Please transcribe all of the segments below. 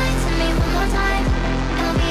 Lie to me one more time, and I'll be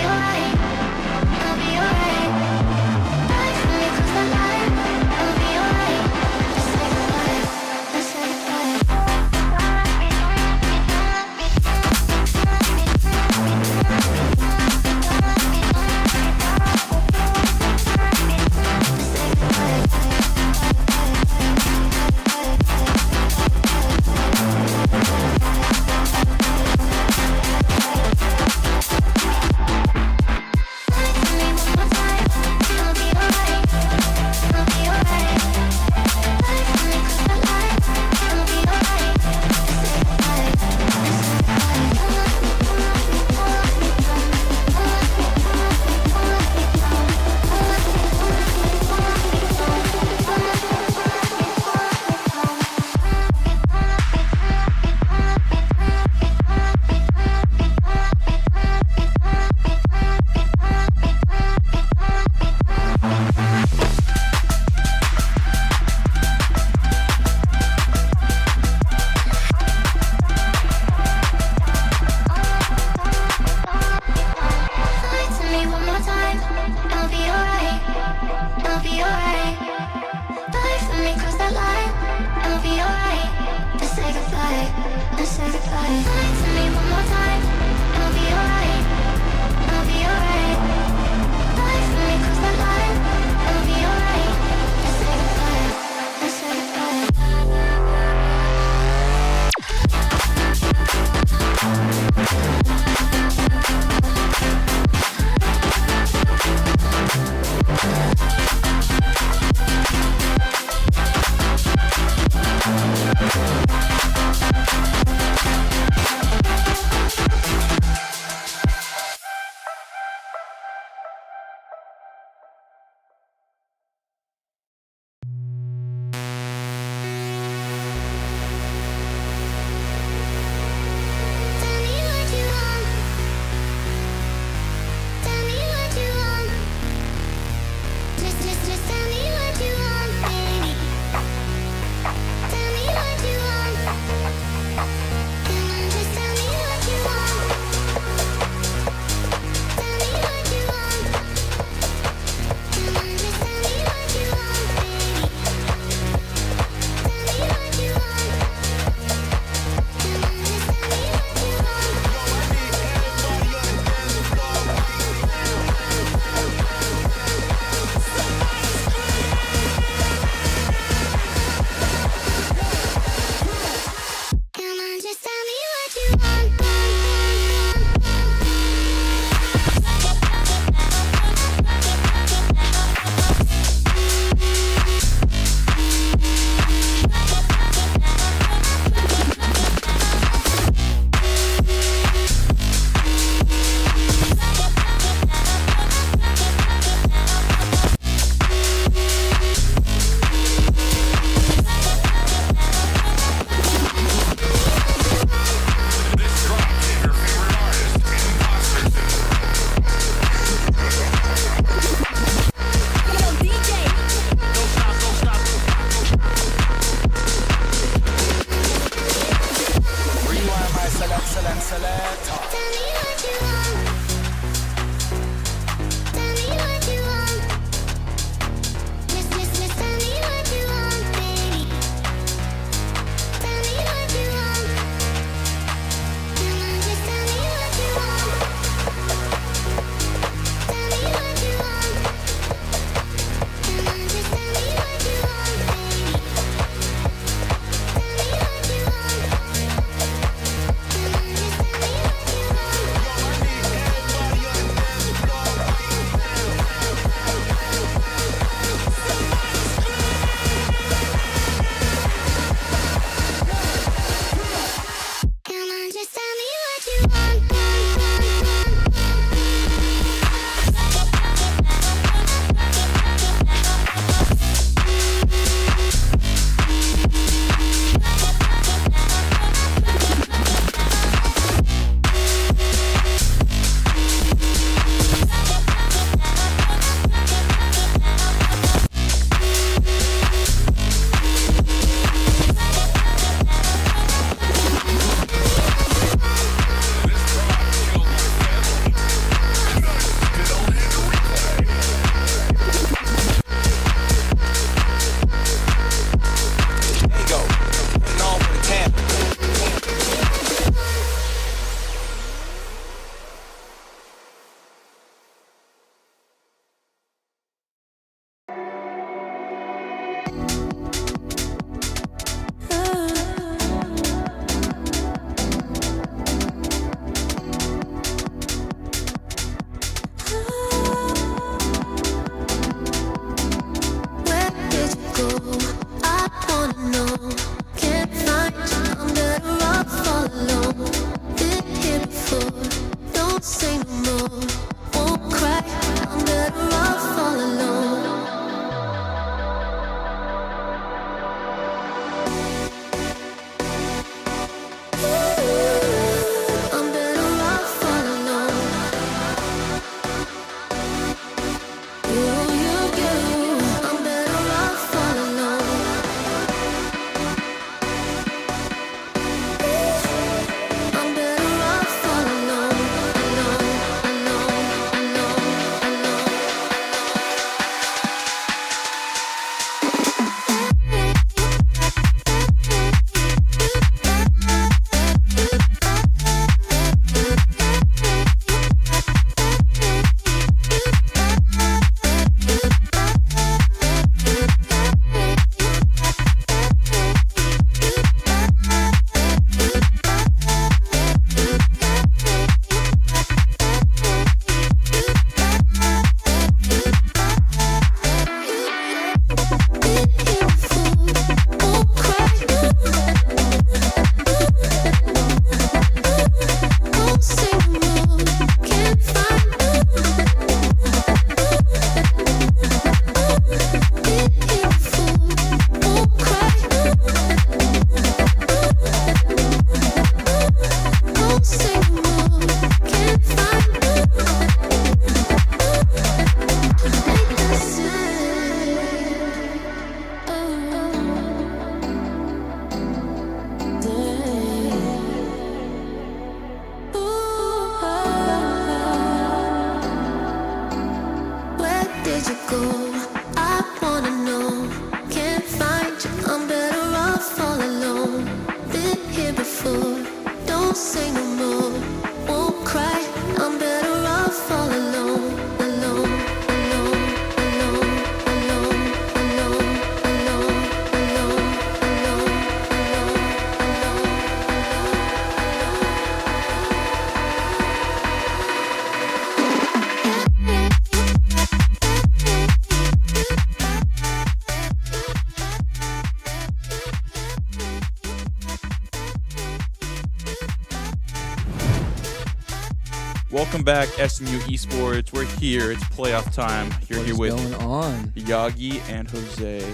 Welcome back, SNU Esports. We're here. It's playoff time. You're here with going on? Yagi and Jose.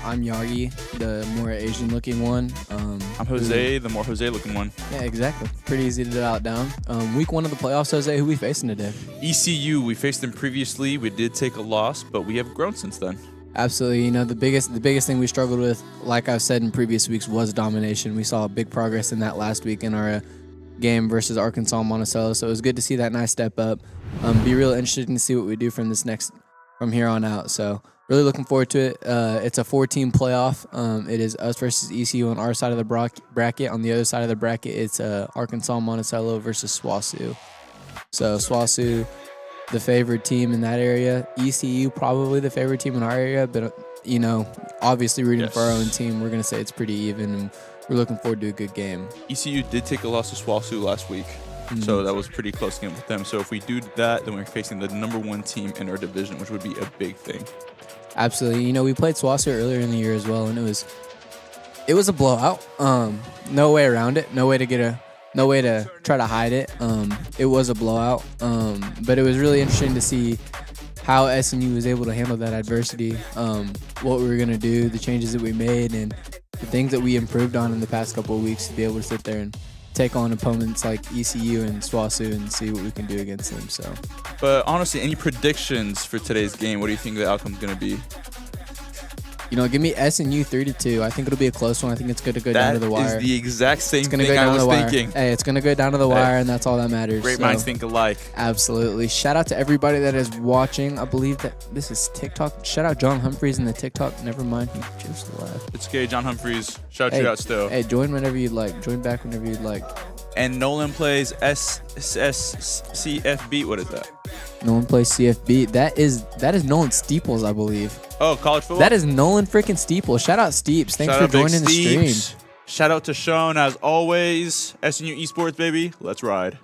I'm Yagi, the more Asian-looking one. I'm Jose, the more Jose-looking one. Yeah, exactly. Pretty easy to dot down. Week 1 of the playoffs, Jose, who we facing today? ECU. We faced them previously. We did take a loss, but we have grown since then. Absolutely. You know, the biggest thing we struggled with, like I've said in previous weeks, was domination. We saw big progress in that last week in our game versus Arkansas Monticello, so it was good to see that nice step up. Be real interested to see what we do from here on out. So really looking forward to it. It's a 4-team playoff. It is us versus ECU on our side of the bracket. On the other side of the bracket, it's Arkansas Monticello versus SWASU. So SWASU, the favored team in that area. ECU probably the favorite team in our area, but you know, obviously rooting for our own team, we're gonna say it's pretty even, and we're looking forward to a good game. ECU did take a loss to SWASU last week, so that was a pretty close game with them. So if we do that, then we're facing the #1 team in our division, which would be a big thing. Absolutely. You know, we played SWASU earlier in the year as well, and it was a blowout. No way around it. No way to try to hide it. It was a blowout. But it was really interesting to see how SNU was able to handle that adversity, what we were going to do, the changes that we made, and the things that we improved on in the past couple of weeks to be able to sit there and take on opponents like ECU and SWASU and see what we can do against them. So, but honestly, any predictions for today's game? What do you think the outcome's going to be? You know, give me SNU 3-2. I think it'll be a close one. I think it's going to go down to the wire. That is the exact same thing I was thinking. Hey, it's going to go down to the wire, and that's all that matters. Great minds think alike. Absolutely. Shout out to everybody that is watching. I believe that this is TikTok. Shout out John Humphreys in the TikTok. Never mind, he just left. It's okay, John Humphreys. Shout you out still. Hey, join whenever you'd like. Join back whenever you'd like. And Nolan plays CFB. What is that? Nolan plays CFB. That is Nolan Steeples, I believe. Oh, college football? That is Nolan freaking Steeples. Shout out Steeps. Thanks for joining the stream. Shout out to Sean, as always. SNU Esports, baby. Let's ride.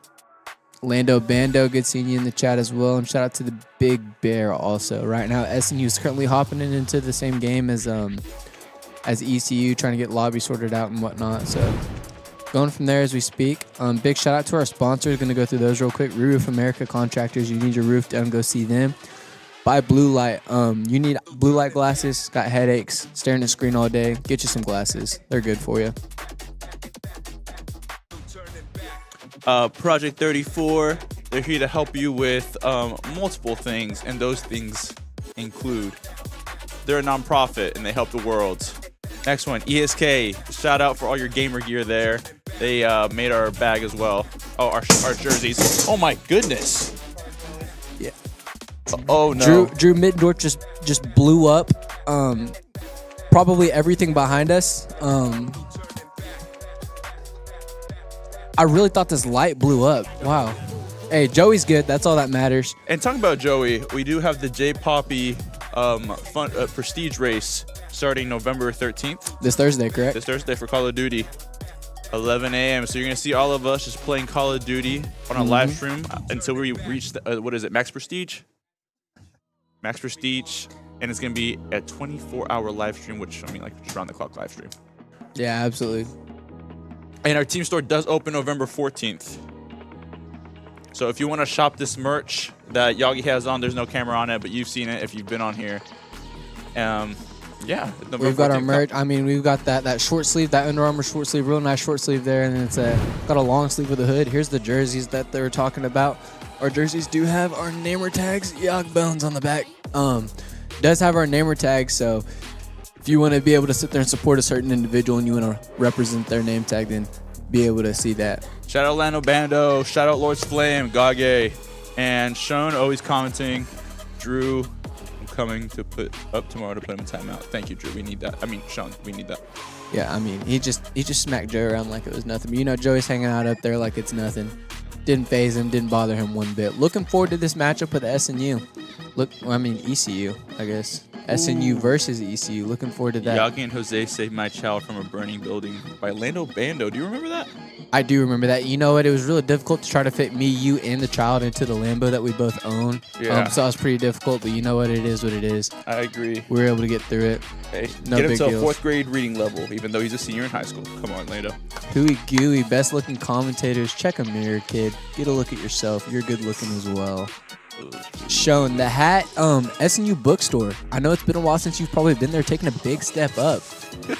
Lando Bando, good seeing you in the chat as well. And shout out to the Big Bear also. Right now, SNU is currently hopping into the same game as ECU, trying to get lobby sorted out and whatnot. So going from there as we speak. Big shout out to our sponsors. Going to go through those real quick. Re-Roof America Contractors. You need your roof done, go see them. Buy blue light. You need blue light glasses. Got headaches, staring at the screen all day. Get you some glasses. They're good for you. Project 34. They're here to help you with multiple things, and those things include they're a nonprofit and they help the world. Next one, ESK. Shout out for all your gamer gear there. They made our bag as well. Oh, our jerseys. Oh my goodness. Yeah. Oh no. Drew Middendorf just blew up. Probably everything behind us. I really thought this light blew up. Wow. Hey, Joey's good. That's all that matters. And talking about Joey, we do have the J Poppy prestige race starting November 13th. This Thursday, correct? This Thursday for Call of Duty, 11 a.m. So you're going to see all of us just playing Call of Duty on a live stream until we reach, what is it, Max Prestige? Max Prestige. And it's going to be a 24-hour live stream, which, I mean, like, just around-the-clock live stream. Yeah, absolutely. And our team store does open November 14th. So if you want to shop this merch that Yagi has on, there's no camera on it, but you've seen it if you've been on here. Yeah. We've got our merch. I mean, we've got that short sleeve, that Under Armour short sleeve, real nice short sleeve there, and then it's got a long sleeve with a hood. Here's the jerseys that they were talking about. Our jerseys do have our namer tags, Yog Bones on the back. Does have our namer tags, so if you want to be able to sit there and support a certain individual and you want to represent their name tag, then be able to see that. Shout out Lando Bando, shout out Lord's Flame, GAC, and Sean always commenting. Drew, I'm coming to put up tomorrow to put him in timeout. Thank you, Drew. We need that. I mean, Sean, we need that. Yeah, I mean, he just smacked Joe around like it was nothing. But you know, Joey's hanging out up there like it's nothing. Didn't phase him, didn't bother him one bit. Looking forward to this matchup with SNU. ECU, I guess. SNU versus ECU. Looking forward to that. Yagi and Jose saved my child from a burning building by Lando Bando. Do you remember that? I do remember that. You know what? It was really difficult to try to fit me, you, and the child into the Lambo that we both own. Yeah. So it was pretty difficult, but you know what? It is what it is. I agree. We were able to get through it. Hey, no get him big to a deals. 4th grade reading level, even though he's a senior in high school. Come on, Lando. Hooey gooey, best looking commentators. Check a mirror, kid. Get a look at yourself. You're good looking as well. Shown the hat, SNU bookstore. I know it's been a while since you've probably been there, taking a big step up.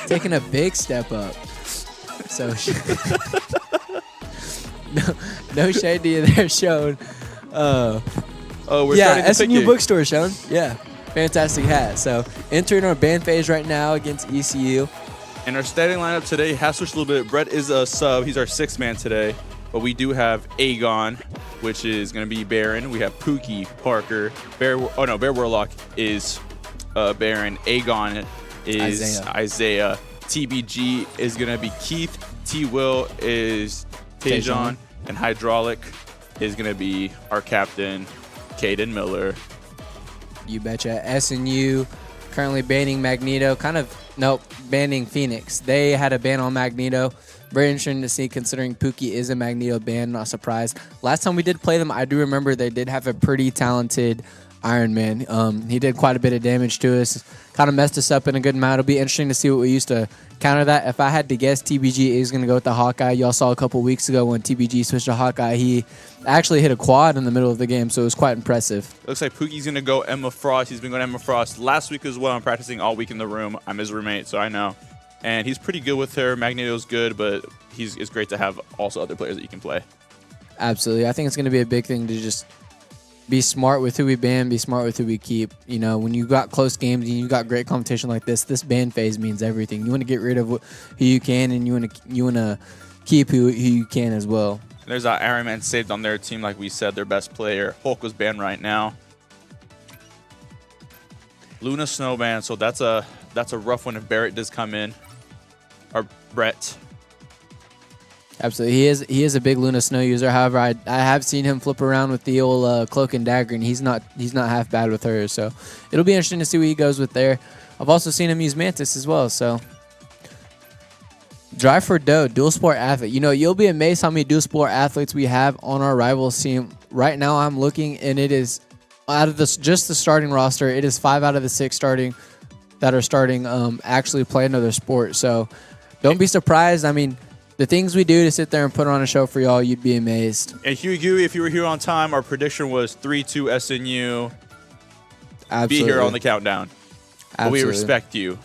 Taking a big step up. So no shade to you there, Sean. We're starting to SNU pick bookstore, Sean. Yeah, fantastic hat. So entering our band phase right now against ECU. And our starting lineup today has switched a little bit. Brett is a sub. He's our 6th man today. But we do have Aegon, which is going to be Baron. We have Pookie, Parker. Bear Warlock is Baron. Aegon is Isaiah. TBG is going to be Keith. T-Will is Tajon. And Hydraulic is going to be our captain, Caden Miller. You betcha. SNU currently banning Magneto. Banning Phoenix. They had a ban on Magneto. Very interesting to see, considering Pookie is a Magneto ban. Not surprised. Last time we did play them, I do remember they did have a pretty talented Iron Man. He did quite a bit of damage to us. Kind of messed us up in a good amount. It'll be interesting to see what we used to counter that. If I had to guess, TBG is going to go with the Hawkeye. Y'all saw a couple weeks ago when TBG switched to Hawkeye. He actually hit a quad in the middle of the game, so it was quite impressive. Looks like Pookie's going to go Emma Frost. He's been going Emma Frost last week as well. I'm practicing all week in the room. I'm his roommate, so I know. And he's pretty good with her. Magneto's good, but it's great to have also other players that you can play. Absolutely. I think it's going to be a big thing to just be smart with who we ban, be smart with who we keep. You know, when you got close games and you got great competition like this ban phase means everything. You want to get rid of who you can, and you want to keep who you can as well. There's our Iron Man saved on their team, like we said, their best player. Hulk was banned right now. Luna Snowman, so that's a rough one if Barrett does come in. Or Brett. Absolutely. He is a big Luna Snow user. However, I have seen him flip around with the old cloak and dagger, and he's not half bad with her. So it'll be interesting to see what he goes with there. I've also seen him use Mantis as well. So Drive for Doe, dual sport athlete. You know, you'll be amazed how many dual sport athletes we have on our rivals team. Right now I'm looking, and it is out of just the starting roster, it is 5 out of the 6 actually play another sport. So don't be surprised. I mean, The things we do to sit there and put on a show for y'all, you'd be amazed. And Huey, if you were here on time, our prediction was 3-2 SNU. Absolutely. Be here on the countdown. But we respect you.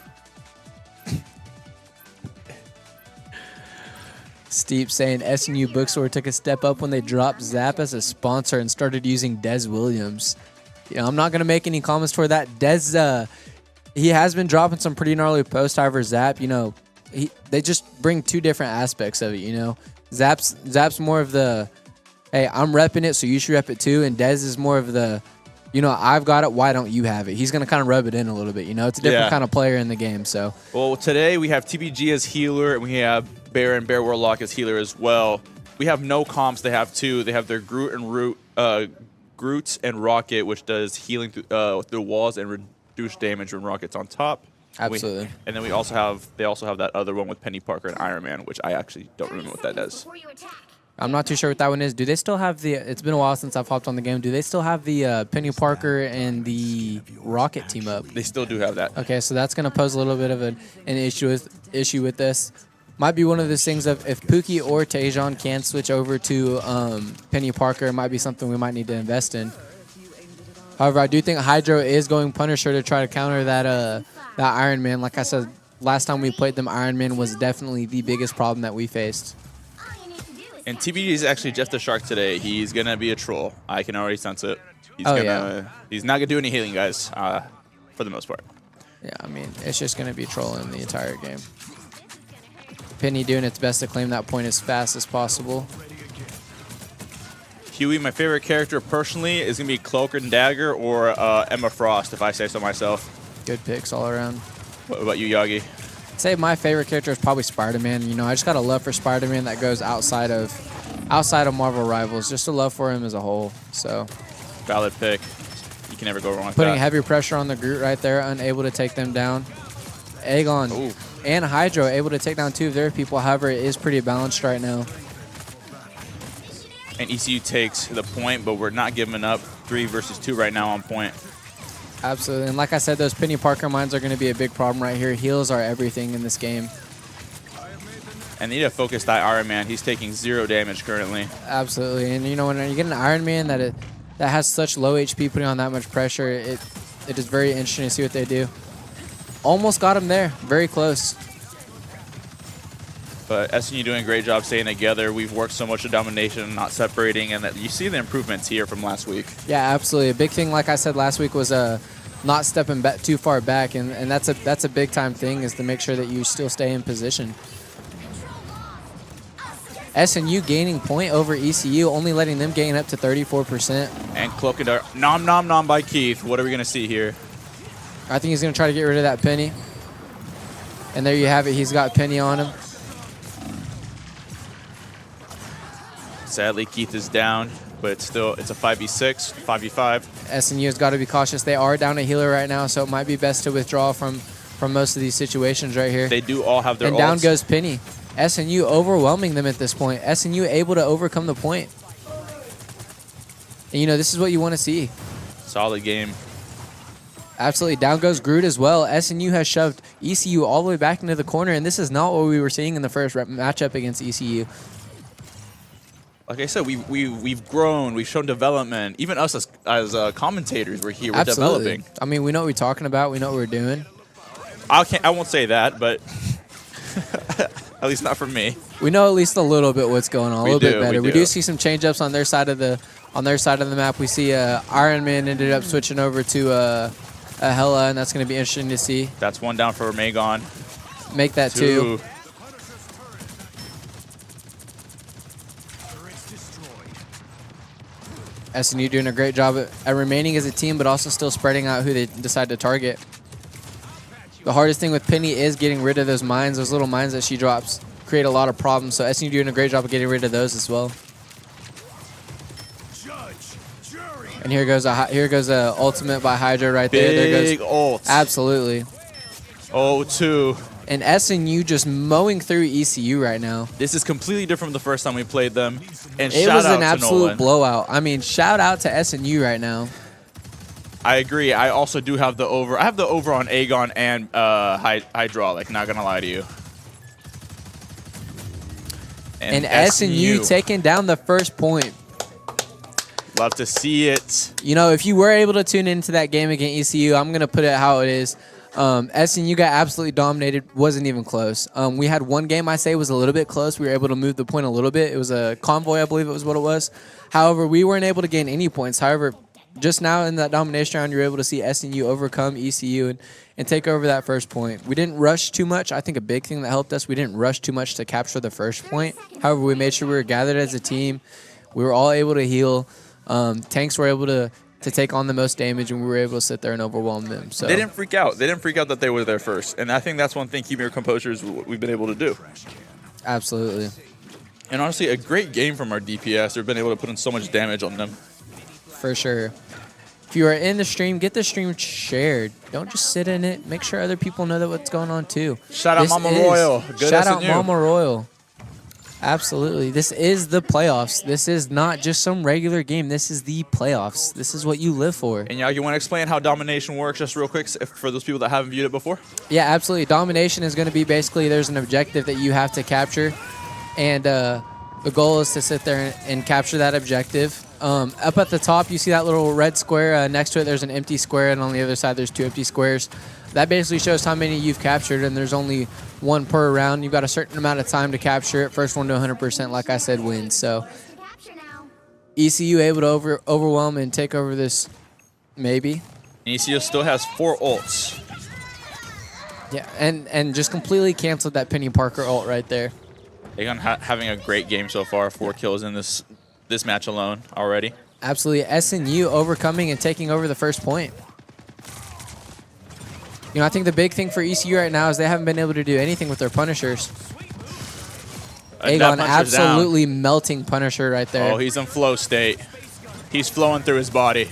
Steep saying SNU Bookstore took a step up when they dropped Zap as a sponsor and started using Dez Williams. You know, I'm not going to make any comments toward that. Dez, he has been dropping some pretty gnarly posts. However, Zap, you know, they just bring two different aspects of it, you know. Zap's more of the, hey, I'm repping it, so you should rep it too. And Dez is more of the, you know, I've got it, why don't you have it? He's going to kind of rub it in a little bit, you know. It's a different kind of player in the game, so. Well, today we have TBG as healer, and we have Bear Warlock as healer as well. We have no comps. They have two. They have their Groot and Rocket, which does healing through walls and reduce damage when Rocket's on top. Absolutely. And then they also have that other one with Penny Parker and Iron Man, which I actually don't remember what that does. I'm not too sure what that one is. Do they still have the... It's been a while since I've hopped on the game. Do they still have the Penny Parker and the Rocket team up? They still do have that. Okay, so that's going to pose a little bit of an issue with this. Might be one of those things of if Pookie or Tajon can switch over to Penny Parker, it might be something we might need to invest in. However, I do think Hydro is going Punisher to try to counter that Iron Man. Like I said, last time we played them, Iron Man was definitely the biggest problem that we faced. And TBD is actually just a shark today. He's going to be a troll. I can already sense it. He's He's not going to do any healing, guys, for the most part. Yeah, I mean, it's just going to be trolling the entire game. Penny doing its best to claim that point as fast as possible. Huey, my favorite character personally is going to be Cloak and Dagger or Emma Frost, if I say so myself. Good picks all around. What about you, Yagi? I'd say my favorite character is probably Spider-Man. You know, I just got a love for Spider-Man that goes outside of Marvel Rivals. Just a love for him as a whole. So, valid pick. You can never go wrong with putting that. heavy pressure on the Groot right there, unable to take them down. Aegon and Hydro able to take down two of their people. However, it is pretty balanced right now. And ECU takes the point, but we're not giving up 3 versus 2 right now on point. Absolutely. And like I said, those Penny Parker mines are going to be a big problem right here. Heals are everything in this game. And they need to focus that Iron Man. He's taking 0 damage currently. Absolutely. And, you know, when you get an Iron Man that has such low HP, putting on that much pressure, it is very interesting to see what they do. Almost got him there. Very close. But SNU doing a great job staying together. We've worked so much of domination, not separating, and that you see the improvements here from last week. Yeah, absolutely. A big thing, like I said last week, was not stepping back too far back, and that's a big time thing, is to make sure that you still stay in position. SNU gaining point over ECU, only letting them gain up to 34%. And Cloak and Dagger. Nom nom nom by Keith. What are we gonna see here? I think he's gonna try to get rid of that Penny. And there you have it. He's got Penny on him. Sadly, Keith is down, but it's a 5v6, 5v5. SNU has got to be cautious. They are down a healer right now, so it might be best to withdraw from most of these situations right here. They do all have their And ults. down goes Penny. SNU overwhelming them at this point. SNU able to overcome the point. And, you know, this is what you want to see. Solid game. Absolutely. Down goes Groot as well. SNU has shoved ECU all the way back into the corner, and this is not what we were seeing in the first matchup against ECU. Like I said, we've grown, we've shown development. Even us as commentators, we're here, we're developing. I mean, we know what we're talking about. We know what we're doing. I won't say that, but at least not for me. We know at least a little bit what's going on, a little bit better. We do see some change-ups on their side of the map. We see Iron Man ended up switching over to a Hela, and that's going to be interesting to see. That's one down for Magon. Make that two. SNU doing a great job at remaining as a team, but also still spreading out who they decide to target. The hardest thing with Penny is getting rid of those mines. Those little mines that she drops create a lot of problems, so SNU doing a great job of getting rid of those as well. And here goes a ultimate by Hydra right there. Big ult. Absolutely. 0-2. And SNU just mowing through ECU right now. This is completely different from the first time we played them. And it shout was out an to absolute Nolan. blowout. I mean, shout out to SNU right now. I agree. I also do have the over. I have the over on Aegon and Hydraulic. Not gonna lie to you. And SNU taking down the first point. Love to see it. You know, if you were able to tune into that game against ECU, I'm going to put it how it is. SNU got absolutely dominated. Wasn't even close. We had one game I say was a little bit close. We were able to move the point a little bit. It was a convoy, I believe it was what it was. However, we weren't able to gain any points. However, just now in that domination round, you're able to see SNU overcome ECU and take over that first point. We didn't rush too much. I think a big thing that helped us, we didn't rush too much to capture the first point. However, we made sure we were gathered as a team. We were all able to heal. Tanks were able to take on the most damage, and we were able to sit there and overwhelm them. So they didn't freak out. They didn't freak out that they were there first. And I think that's one thing, keeping your composure, is what we've been able to do. Absolutely. And honestly, a great game from our DPS. They've been able to put in so much damage on them. For sure. If you are in the stream, get the stream shared. Don't just sit in it. Make sure other people know that what's going on too. Shout out Mama Royal. Good Shout out SNU. Mama Royal. Absolutely. This is the playoffs. This is not just some regular game. This is the playoffs. This is what you live for. And yeah, you want to explain how domination works just real quick for those people that haven't viewed it before? Yeah, absolutely. Domination is going to be basically there's an objective that you have to capture. And the goal is to sit there and capture that objective. Up at the top, you see that little red square. Next to it, there's an empty square. And on the other side, there's 2 empty squares. That basically shows how many you've captured, and there's only 1 per round. You've got a certain amount of time to capture it. First one to 100%, like I said, wins. So ECU able to overwhelm and take over this, maybe. And ECU still has 4 ults. Yeah, and just completely canceled that Penny Parker ult right there. Aegon having a great game so far. 4 kills in this match alone already. Absolutely. SNU overcoming and taking over the first point. You know, I think the big thing for ECU right now is they haven't been able to do anything with their Punishers. Aegon absolutely melting Punisher right there. Oh, he's in flow state. He's flowing through his body.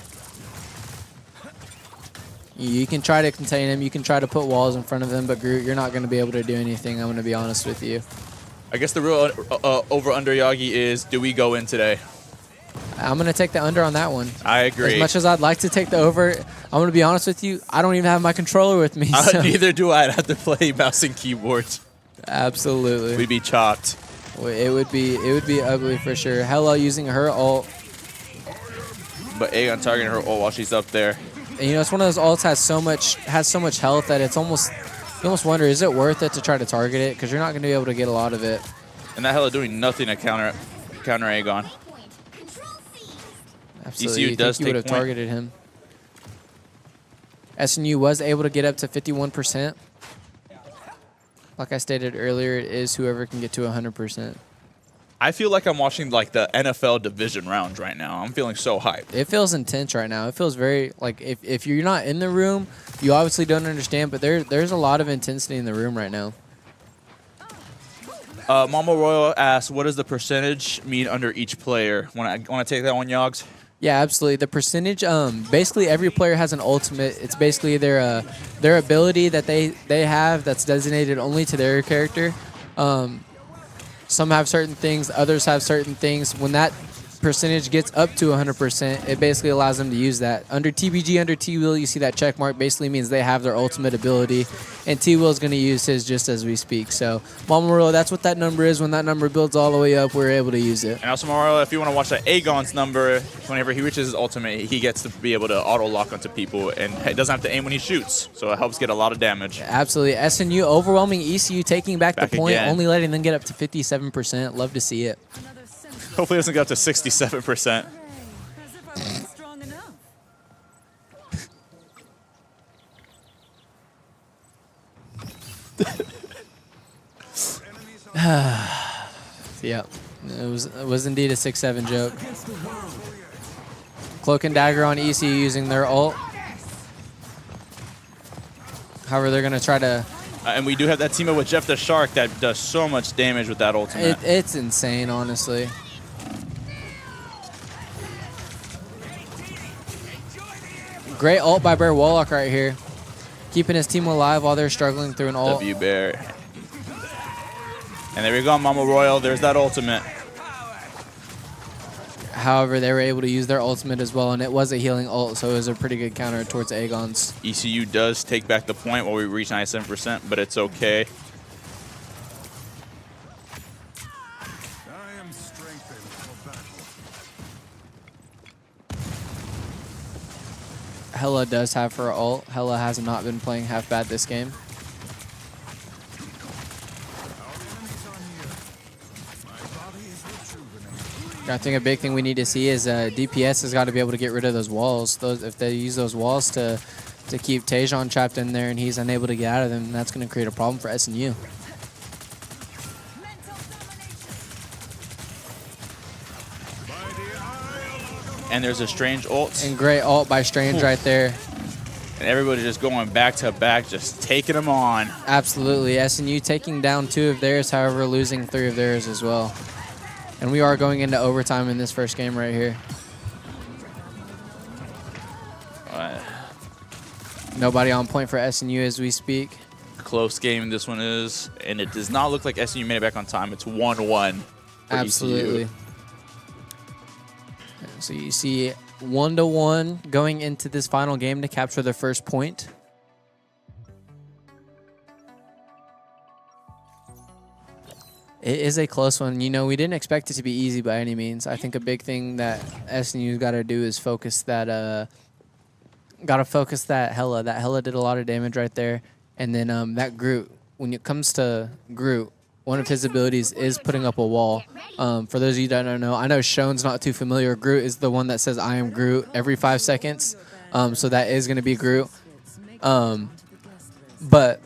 You can try to contain him. You can try to put walls in front of him, but Groot, you're not going to be able to do anything. I'm going to be honest with you. I guess the real over-under, Yagi, is do we go in today? I'm going to take the under on that one. I agree. As much as I'd like to take the over, I'm going to be honest with you, I don't even have my controller with me. So. Neither do I. I'd have to play mouse and keyboard. Absolutely. We'd be chopped. It would be ugly for sure. Hello using her ult. But Aegon targeting her ult while she's up there. And you know, it's one of those ults has so much health that it's almost you almost wonder, is it worth it to try to target it? Because you're not going to be able to get a lot of it. And that Hella doing nothing to counter Aegon. Absolutely. ECU does you would have targeted him. SNU was able to get up to 51%. Like I stated earlier, it is whoever can get to 100%. I feel like I'm watching like the NFL division rounds right now. I'm feeling so hyped. It feels intense right now. It feels very like if you're not in the room, you obviously don't understand. But there's a lot of intensity in the room right now. Mama Royal asks, "What does the percentage mean under each player?" Want to take that one, Yogs? Yeah, absolutely. The percentage, basically every player has an ultimate. It's basically their ability that they have that's designated only to their character. Some have certain things, others have certain things. When that percentage gets up to 100%, it basically allows them to use that. Under TBG, under T-Wheel, you see that check mark basically means they have their ultimate ability, and T-Wheel is going to use his just as we speak. So, Mama, that's what that number is. When that number builds all the way up, we're able to use it. And also, Mario, if you want to watch that Aegon's number, whenever he reaches his ultimate, he gets to be able to auto-lock onto people, and it doesn't have to aim when he shoots, so it helps get a lot of damage. Absolutely. SNU overwhelming ECU, taking back the point, again. only letting them get up to 57%. Love to see it. Hopefully it doesn't get up to 67%. Yeah, it was indeed a 6-7 joke. Cloak and Dagger on ECU using their ult. However, they're going to try to... And we do have that team up with Jeff the Shark that does so much damage with that ultimate. It's insane, honestly. Great ult by Bear Warlock right here. Keeping his team alive while they're struggling through an ult. W Bear. And there we go, Mama Royal. There's that ultimate. However, they were able to use their ultimate as well, and it was a healing ult, so it was a pretty good counter towards Aegon's. ECU does take back the point while we reach 97%, but it's okay. Hella does have her ult. Hella has not been playing half bad this game. I think a big thing we need to see is DPS has got to be able to get rid of those walls. If they use those walls to keep Tajon trapped in there and he's unable to get out of them, that's going to create a problem for SNU. And there's a Strange ult. And great ult by Strange right there. And everybody just going back to back, just taking them on. Absolutely. SNU taking down 2 of theirs, however, losing 3 of theirs as well. And we are going into overtime in this first game right here. Nobody on point for SNU as we speak. Close game this one is. And it does not look like SNU made it back on time. It's 1-1. Absolutely. ECU. So you see 1-1 going into this final game to capture the first point. It is a close one. You know, we didn't expect it to be easy by any means. I think a big thing that SNU's got to do is focus that, Hella. That Hella did a lot of damage right there. And then that Groot, when it comes to Groot, one of his abilities is putting up a wall. For those of you that don't know, I know Shone's not too familiar. Groot is the one that says, "I am Groot," every 5 seconds. So that is going to be Groot. But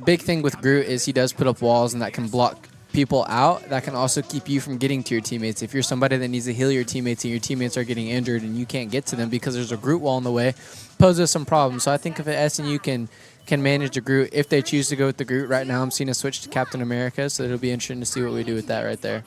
big thing with Groot is he does put up walls, and that can block people out. That can also keep you from getting to your teammates. If you're somebody that needs to heal your teammates and your teammates are getting injured and you can't get to them because there's a Groot wall in the way, poses some problems. So I think if SNU can manage the Groot, if they choose to go with the Groot right now, I'm seeing a switch to Captain America, so it'll be interesting to see what we do with that right there.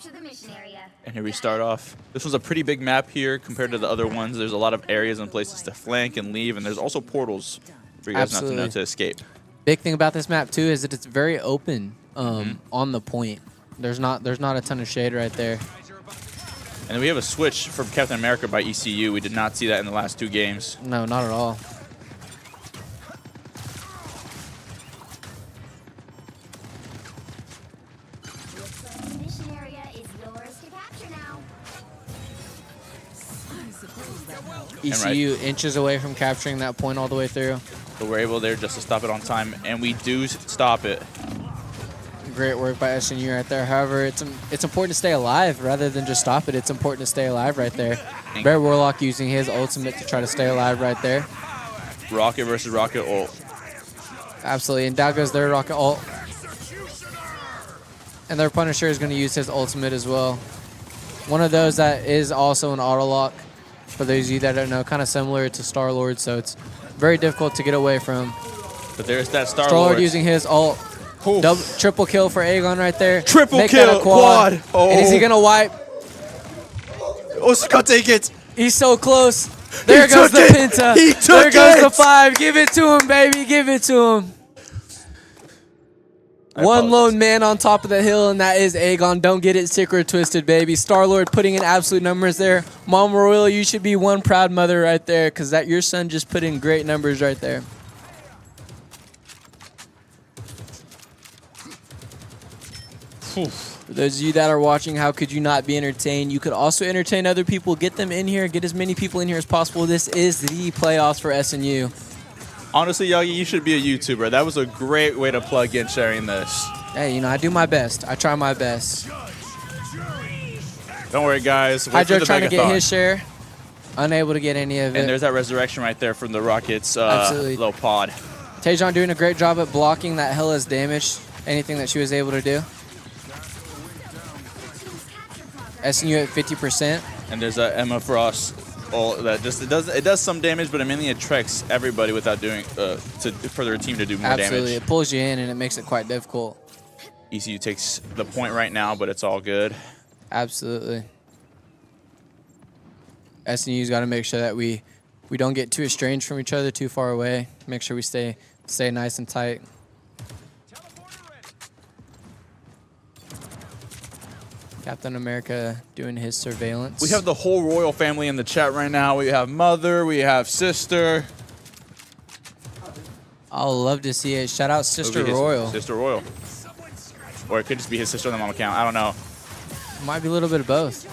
And here we start off. This was a pretty big map here compared to the other ones. There's a lot of areas and places to flank and leave, and there's also portals for you guys not to know to escape. Big thing about this map too is that it's very open on the point. There's not a ton of shade right there. And then we have a switch from Captain America by ECU. We did not see that in the last 2 games. No, not at all. ECU inches away from capturing that point all the way through. So we're able there just to stop it on time, and we do stop it. Great work by SNU right there. However, it's important to stay alive rather than just stop it. It's important to stay alive right there. Bear Warlock using his ultimate to try to stay alive right there. Rocket versus Rocket ult. Absolutely, and down goes their Rocket ult. And their Punisher is going to use his ultimate as well. One of those that is also an auto lock. For those of you that don't know, kind of similar to Star-Lord, so it's very difficult to get away from. But there's that Star-Lord. Star-Lord using his ult. Triple kill for Aegon right there. Triple kill, quad. Oh. And is he going to wipe? Osaka, take it. He's so close. There goes the Penta. There goes the 5. Give it to him, baby. Give it to him. One lone man on top of the hill, and that is Aegon. Don't get it sick or twisted, baby. Star-Lord putting in absolute numbers there. Mom Royal, you should be one proud mother right there, because that your son just put in great numbers right there. For those of you that are watching, how could you not be entertained? You could also entertain other people. Get them in here. Get as many people in here as possible. This is the playoffs for SNU. Honestly, Yogi, you should be a YouTuber. That was a great way to plug in sharing this. Hey, you know, I do my best. I try my best. Don't worry, guys. Hydro trying to get his share. Unable to get any of it. And there's that resurrection right there from the Rockets' little pod. Tajon doing a great job at blocking that Hella's damage. Anything that she was able to do. SNU at 50%. And there's a Emma Frost ult that just it does some damage, but it mainly attracts everybody without doing for their team to do more damage. Absolutely, it pulls you in and it makes it quite difficult. ECU takes the point right now, but it's all good. Absolutely. SNU's got to make sure that we don't get too estranged from each other, too far away. Make sure we stay nice and tight. Captain America doing his surveillance. We have the whole royal family in the chat right now. We have mother, we have sister. I'll love to see it. Shout out Sister Royal. Sister Royal. Or it could just be his sister on the mom account. I don't know. Might be a little bit of both.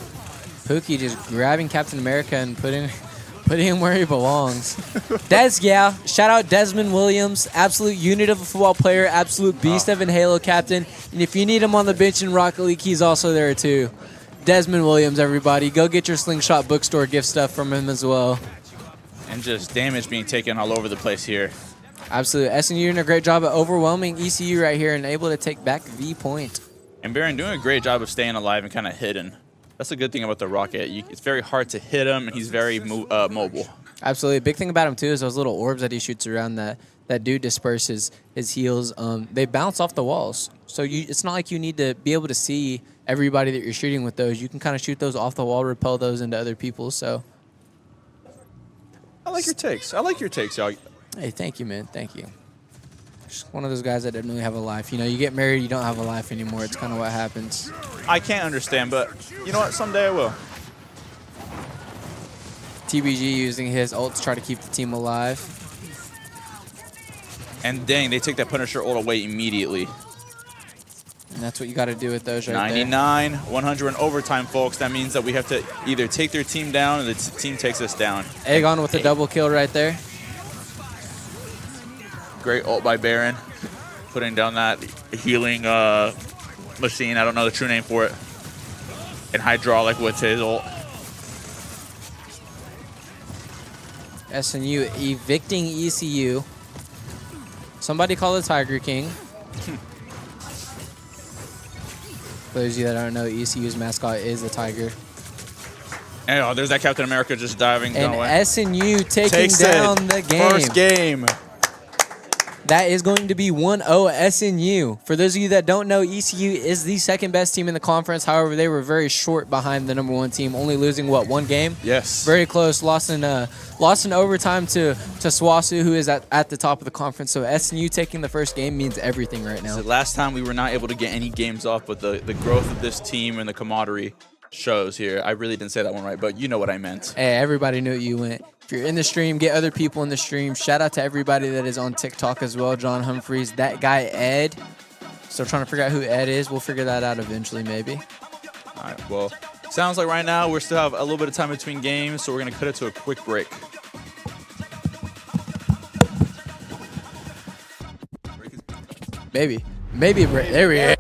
Pookie just grabbing Captain America and putting Putting him where he belongs. Yeah. Shout out Desmond Williams. Absolute unit of a football player. Absolute beast of an Halo captain. And if you need him on the bench in Rocket League, he's also there too. Desmond Williams, everybody. Go get your Slingshot bookstore gift stuff from him as well. And just damage being taken all over the place here. Absolutely. SNU doing a great job of overwhelming ECU right here and able to take back the point. And Baron doing a great job of staying alive and kind of hidden. That's a good thing about the Rocket. It's very hard to hit him, and he's very mobile. Absolutely. Big thing about him, too, is those little orbs that he shoots around that do disperse his heals. They bounce off the walls. So it's not like you need to be able to see everybody that you're shooting with those. You can kind of shoot those off the wall, repel those into other people. So I like your takes. I like your takes, y'all. Hey, thank you, man. Thank you. Just one of those guys that didn't really have a life. You know, you get married, you don't have a life anymore. It's kind of what happens. I can't understand, but you know what? Someday I will. TBG using his ult to try to keep the team alive. And dang, they take that Punisher ult away immediately. And that's what you got to do with those right 99, 100 in overtime, folks. That means that we have to either take their team down or the team takes us down. Aegon with a double kill right there. Great ult by Baron. Putting down that healing machine. I don't know the true name for it. And hydraulic with his ult. SNU evicting ECU. Somebody call the Tiger King. For those of you that don't know, ECU's mascot is the Tiger. And oh, there's that Captain America just diving. And going. SNU taking down the game. First game. That is going to be 1-0 SNU. For those of you that don't know, ECU is the second best team in the conference. However, they were very short behind the #1 team, only losing, what, one game? Yes. Very close. Lost in overtime to Swasu, who is at the top of the conference. So SNU taking the first game means everything right now. So last time we were not able to get any games off, but the growth of this team and the camaraderie shows here. I really didn't say that one right, but you know what I meant. Hey, everybody knew what you went. If you're in the stream, get other people in the stream. Shout out to everybody that is on TikTok as well. John Humphreys, that guy Ed. Still trying to figure out who Ed is. We'll figure that out eventually, maybe. All right, well, sounds like right now we still have a little bit of time between games, so we're going to cut it to a quick break. Maybe a break. There we go.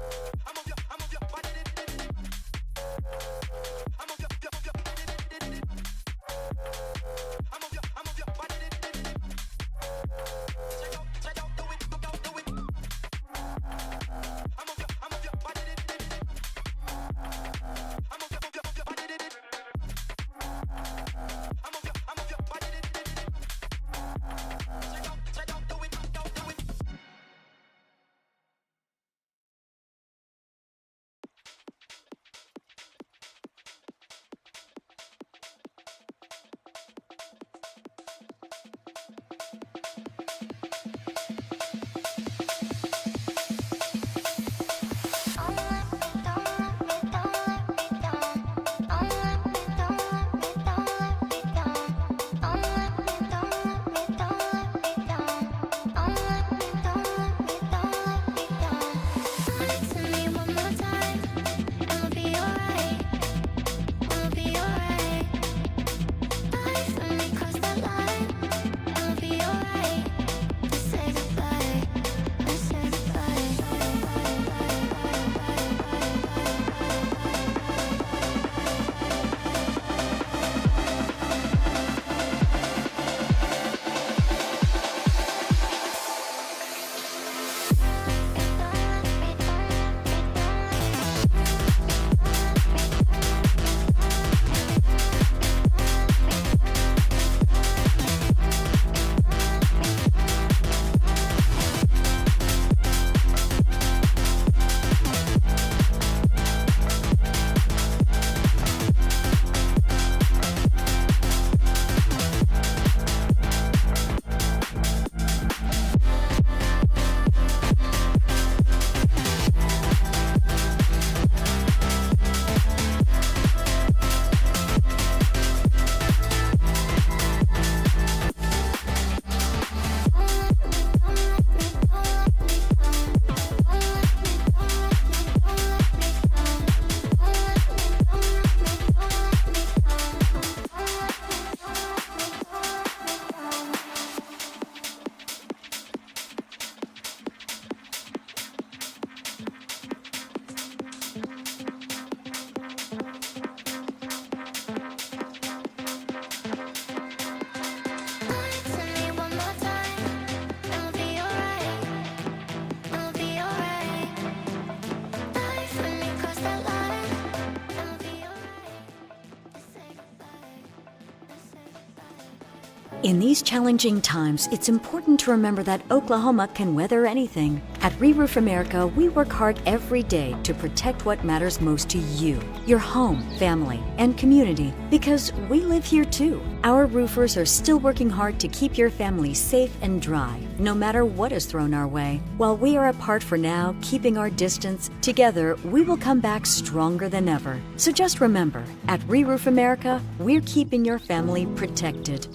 In these challenging times, it's important to remember that Oklahoma can weather anything. At Re-Roof America, we work hard every day to protect what matters most to you, your home, family, and community, because we live here too. Our roofers are still working hard to keep your family safe and dry, no matter what is thrown our way. While we are apart for now, keeping our distance, together we will come back stronger than ever. So just remember, at Re-Roof America, we're keeping your family protected.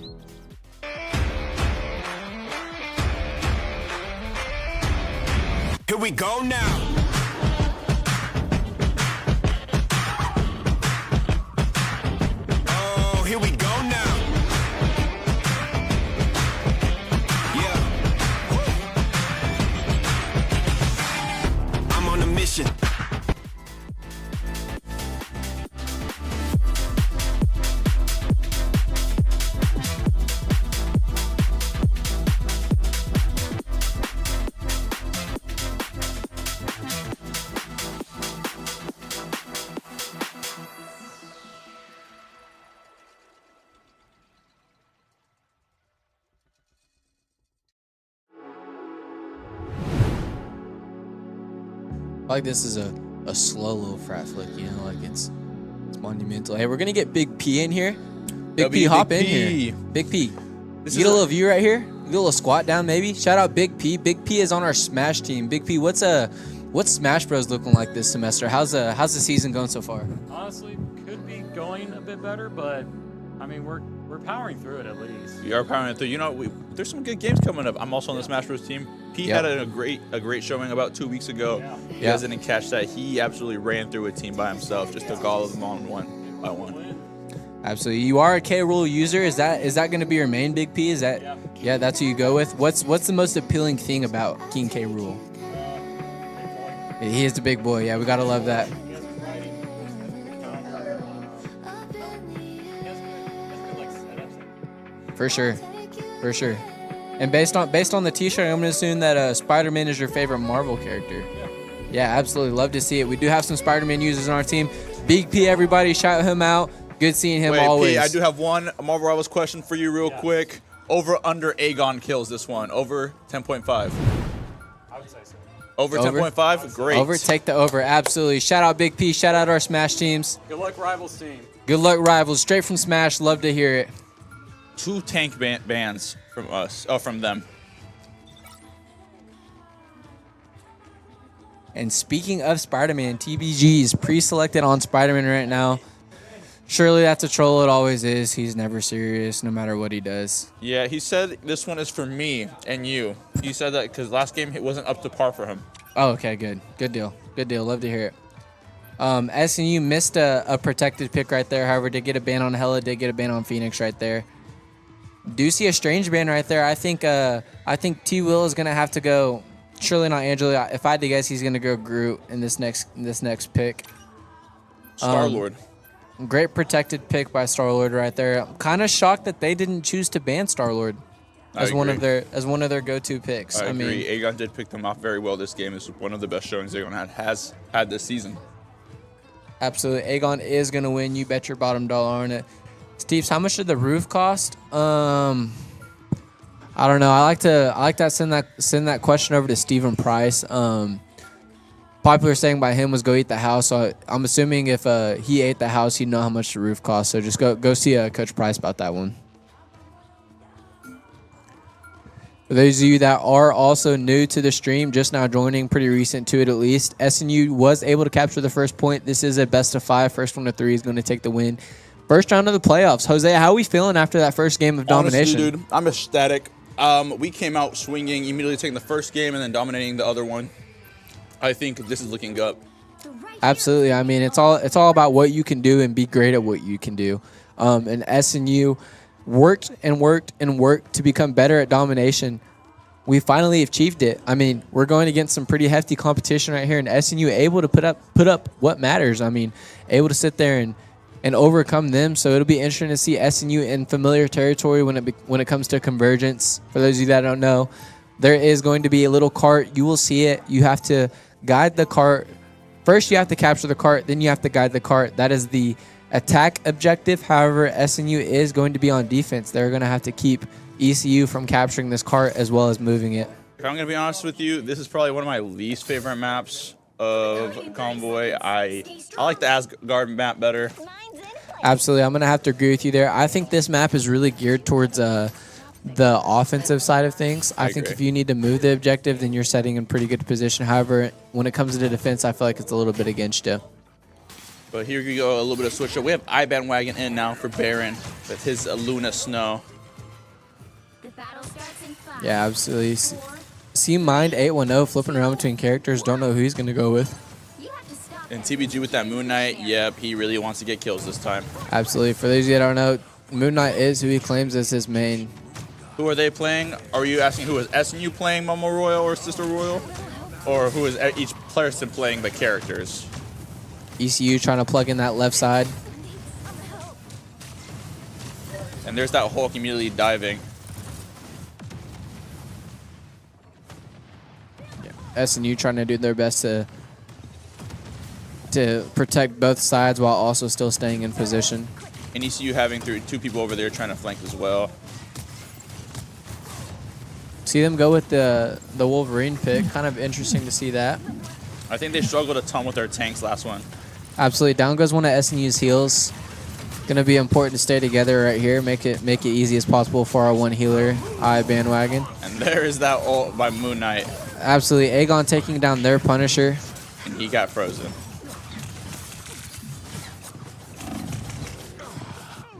Here we go now. Oh, here we go now. Yeah. I'm on a mission. I like this is a slow little frat flick, you know, like it's monumental. Hey, we're gonna get Big P in here. Big P, hop in here. Big P, This get is a little view right here. Get a little squat down, maybe. Shout out Big P. Big P is on our Smash team. Big P, what's Smash Bros looking like this semester? How's the season going so far? Honestly, could be going a bit better, but I mean we're powering through it at least. We are powering through. You know, there's some good games coming up. I'm also on the Smash Bros team. P had a great showing about 2 weeks ago. Yeah. You guys didn't catch that. He absolutely ran through a team by himself. Just took all of them on one by one. Absolutely. You are a K Rule user. Is that going to be your main, Big P? Is that yeah, that's who you go with? What's the most appealing thing about King K Rule? He is the big boy. Yeah, we gotta love that. For sure. And based on the T-shirt, I'm gonna assume that Spider-Man is your favorite Marvel character. Yeah, absolutely. Love to see it. We do have some Spider-Man users on our team. Big P, everybody, shout him out. Good seeing him always. P, I do have one Marvel Rivals question for you real quick. Over under Aegon kills this one. Over 10.5. I would say so. Over 10.5? Great. Over, take the over. Absolutely. Shout out Big P. Shout out our Smash teams. Good luck, Rivals team. Good luck, Rivals. Straight from Smash. Love to hear it. 2 tank bans from us. Oh, from them. And speaking of Spider-Man, TBG is pre-selected on Spider-Man right now. Surely that's a troll. It always is. He's never serious, no matter what he does. Yeah, he said this one is for me and you. He said that because last game it wasn't up to par for him. Oh, okay, good. Good deal. Love to hear it. SNU missed a protected pick right there. However, did get a ban on Hella, did get a ban on Phoenix right there. Do see a strange ban right there. I think T Will is gonna have to go. Surely not Angela. If I had to guess, he's gonna go Groot in this next pick. Star-Lord. Great protected pick by Star-Lord right there. I'm kind of shocked that they didn't choose to ban Star-Lord as one of their go-to picks. I agree. mean, Aegon did pick them off very well this game. It's one of the best showings Aegon has had this season. absolutely. Aegon is gonna win. You bet your bottom dollar on it. Steve's, how much did the roof cost? I don't know. I like to send that question over to Stephen Price. Popular saying by him was go eat the house. So I'm assuming if he ate the house, he'd know how much the roof costs. So just go see Coach Price about that one. For those of you that are also new to the stream, just now joining, pretty recent to it at least, SNU was able to capture the first point. This is a best of 5. First one to 3 is going to take the win. First round of the playoffs. Jose, how are we feeling after that first game of domination? Honestly, dude, I'm ecstatic. We came out swinging, immediately taking the first game and then dominating the other one. I think this is looking up. Absolutely. I mean, it's all about what you can do and be great at what you can do. And SNU worked to become better at domination. We finally achieved it. I mean, we're going against some pretty hefty competition right here, and SNU able to put up what matters. I mean, able to sit there and overcome them. So it'll be interesting to see SNU in familiar territory when it comes to convergence. For those of you that don't know, there is going to be a little cart. You will see it. You have to guide the cart. First, you have to capture the cart. Then you have to guide the cart. That is the attack objective. However, SNU is going to be on defense. They're going to have to keep ECU from capturing this cart as well as moving it. If I'm going to be honest with you, this is probably one of my least favorite maps of Convoy. I like the Asgard map better. Absolutely. I'm going to have to agree with you there. I think this map is really geared towards the offensive side of things. I think agree. if you need to move the objective, then you're setting in pretty good position. However, when it comes to defense, I feel like it's a little bit against you. But here we go, a little bit of switch up. We have iBandwagon in now for Baron with his Luna Snow. Yeah, absolutely. See Mind 810 flipping around between characters. Don't know who he's going to go with. And TBG with that Moon Knight, yep, he really wants to get kills this time. Absolutely. For those of you that don't know, Moon Knight is who he claims as his main. Who are they playing? Are you asking who is SNU playing Momo Royal or Sister Royal? Or who is each person playing the characters? ECU trying to plug in that left side. And there's that Hulk immediately diving. SNU trying to do their best to protect both sides while also still staying in position. And ECU having two people over there trying to flank as well. See them go with the Wolverine pick. Kind of interesting to see that. I think they struggled a ton with their tanks last one. Absolutely. Down goes one of SNU's heals. Going to be important to stay together right here. Make it easy as possible for our one healer, iBandwagon. And there is that ult by Moon Knight. Absolutely. Aegon taking down their Punisher. And he got frozen.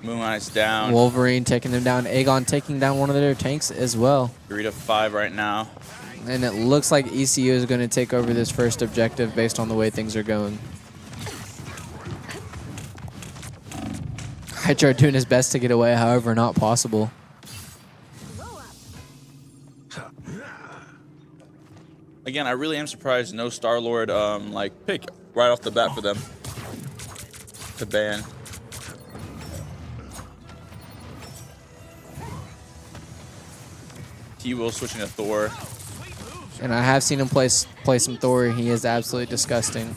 Moon Knight's down. Wolverine taking them down. Aegon taking down one of their tanks as well. 3-5 right now. And it looks like ECU is going to take over this first objective based on the way things are going. Hydra doing his best to get away, however, not possible. Again, I really am surprised no Star-Lord pick right off the bat for them to ban. T-Will switching to Thor. And I have seen him play some Thor. He is absolutely disgusting.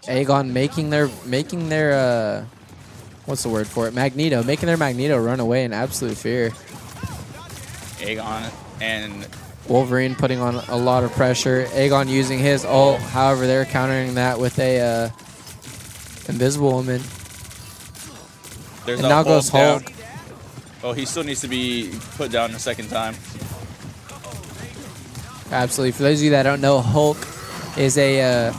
Aegon making their what's the word for it? Magneto. Making their Magneto run away in absolute fear. Aegon and Wolverine putting on a lot of pressure. Aegon using his ult. However, they're countering that with a Invisible Woman. there's And now goes down. Hulk. Oh, he still needs to be put down a second time. Absolutely. For those of you that don't know, Hulk is a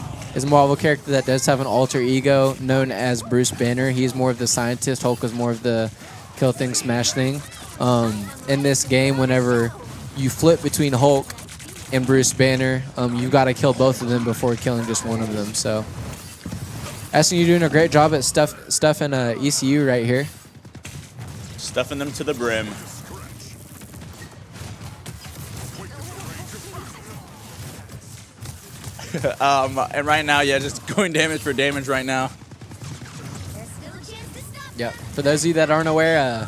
Marvel character that does have an alter ego known as Bruce Banner. He's more of the scientist. Hulk is more of the kill thing, smash thing. In this game, whenever you flip between Hulk and Bruce Banner, you've got to kill both of them before killing just one of them. So, SNU doing a great job at stuffing ECU right here. Stuffing them to the brim. And right now, yeah, just going damage for damage right now. Yep. For those of you that aren't aware,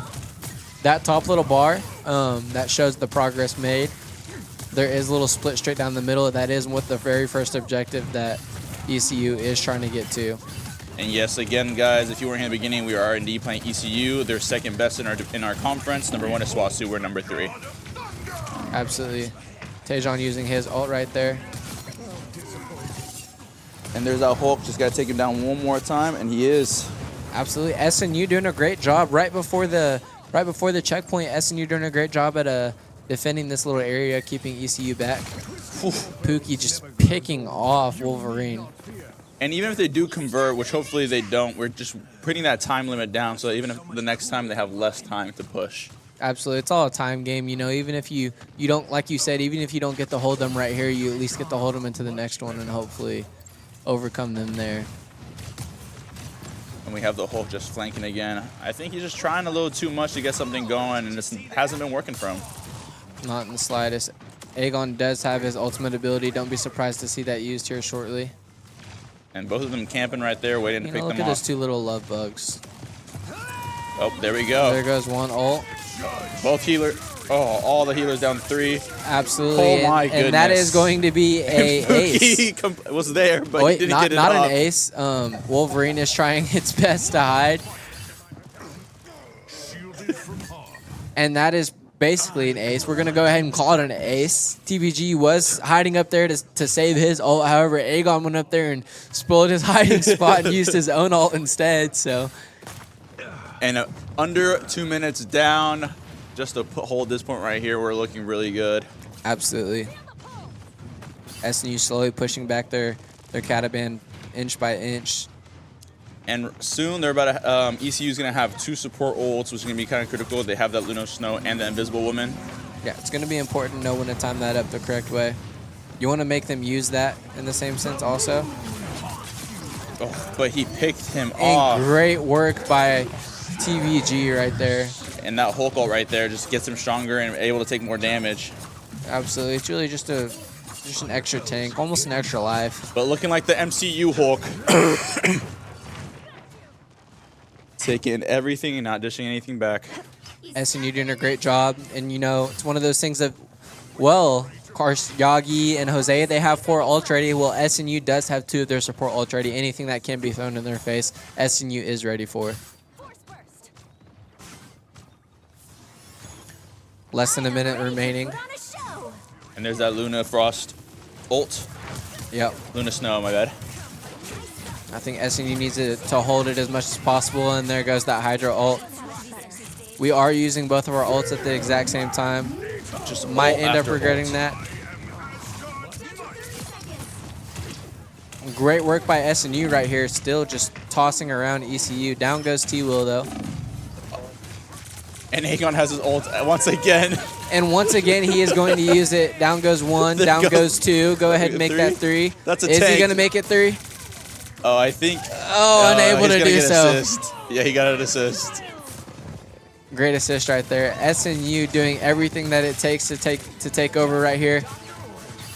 that top little bar that shows the progress made, there is a little split straight down the middle. That is what the very first objective that ECU is trying to get to. And yes, again, guys, if you weren't here in the beginning, we are R&D playing ECU. They're second best in our conference. Number 1 is Swasu. We're number 3. Absolutely. Tejon using his ult right there. And there's that Hulk. Just got to take him down one more time, and he is. Absolutely. SNU doing a great job right before the checkpoint. SNU doing a great job at defending this little area, keeping ECU back. Pookie just picking off Wolverine. And even if they do convert, which hopefully they don't, we're just putting that time limit down so even if the next time they have less time to push. Absolutely. It's all a time game. You know, even if you don't, like you said, even if you don't get to hold them right here, you at least get to hold them into the next one and hopefully overcome them there. And we have the Hulk just flanking again. I think he's just trying a little too much to get something going, and it hasn't been working for him. Not in the slightest. Aegon does have his ultimate ability. Don't be surprised to see that used here shortly. And both of them camping right there, waiting to pick them look at off. those two little love bugs. Oh, there we go. There goes one ult. Both healer. Oh, all the healers down 3. Absolutely. Oh my and that goodness. is going to be a ace. Pookie was there, but Wait, he didn't not, get it not off. an ace. Wolverine is trying its best to hide. And that is basically an ace. We're going to go ahead and call it an ace. TBG was hiding up there to save his ult. However, Aegon went up there and spoiled his hiding spot and used his own ult instead. So, And under 2 minutes down, just to hold this point right here, we're looking really good. absolutely. SNU slowly pushing back their Cataban inch by inch. And soon they're about to, ECU is going to have 2 support ults, which is going to be kind of critical. They have that Luno Snow and the Invisible Woman. Yeah, it's going to be important to know when to time that up the correct way. You want to make them use that in the same sense also. Oh, but he picked him And off. great work by TVG right there. And that Hulk ult right there just gets him stronger and able to take more damage. Absolutely. It's really just an extra tank, almost an extra life. But looking like the MCU Hulk. Taking everything and not dishing anything back. SNU doing a great job. And, you know, it's one of those things that, well, of course, Yagi and Jose, they have 4 ults ready. Well, SNU does have 2 of their support ults ready. Anything that can be thrown in their face, SNU is ready for. Less than a minute remaining. And there's that Luna Frost ult. Yep. Luna Snow, my bad. I think SNU needs to hold it as much as possible, and there goes that Hydra ult. We are using both of our ults at the exact same time. Just Might ult end up after regretting ult. that. Great work by SNU right here, still just tossing around ECU. Down goes T-Will, though. And Aegon has his ult once again. And once again, he is going to use it. Down goes 1, There down goes goes 2. Go ahead and make 3. that 3. That's a Is he tank. going to make it 3? Oh, I think. Oh, unable he's to gonna do get so. Assist. Yeah, he got an assist. Great assist right there. SNU doing everything that it takes to take over right here.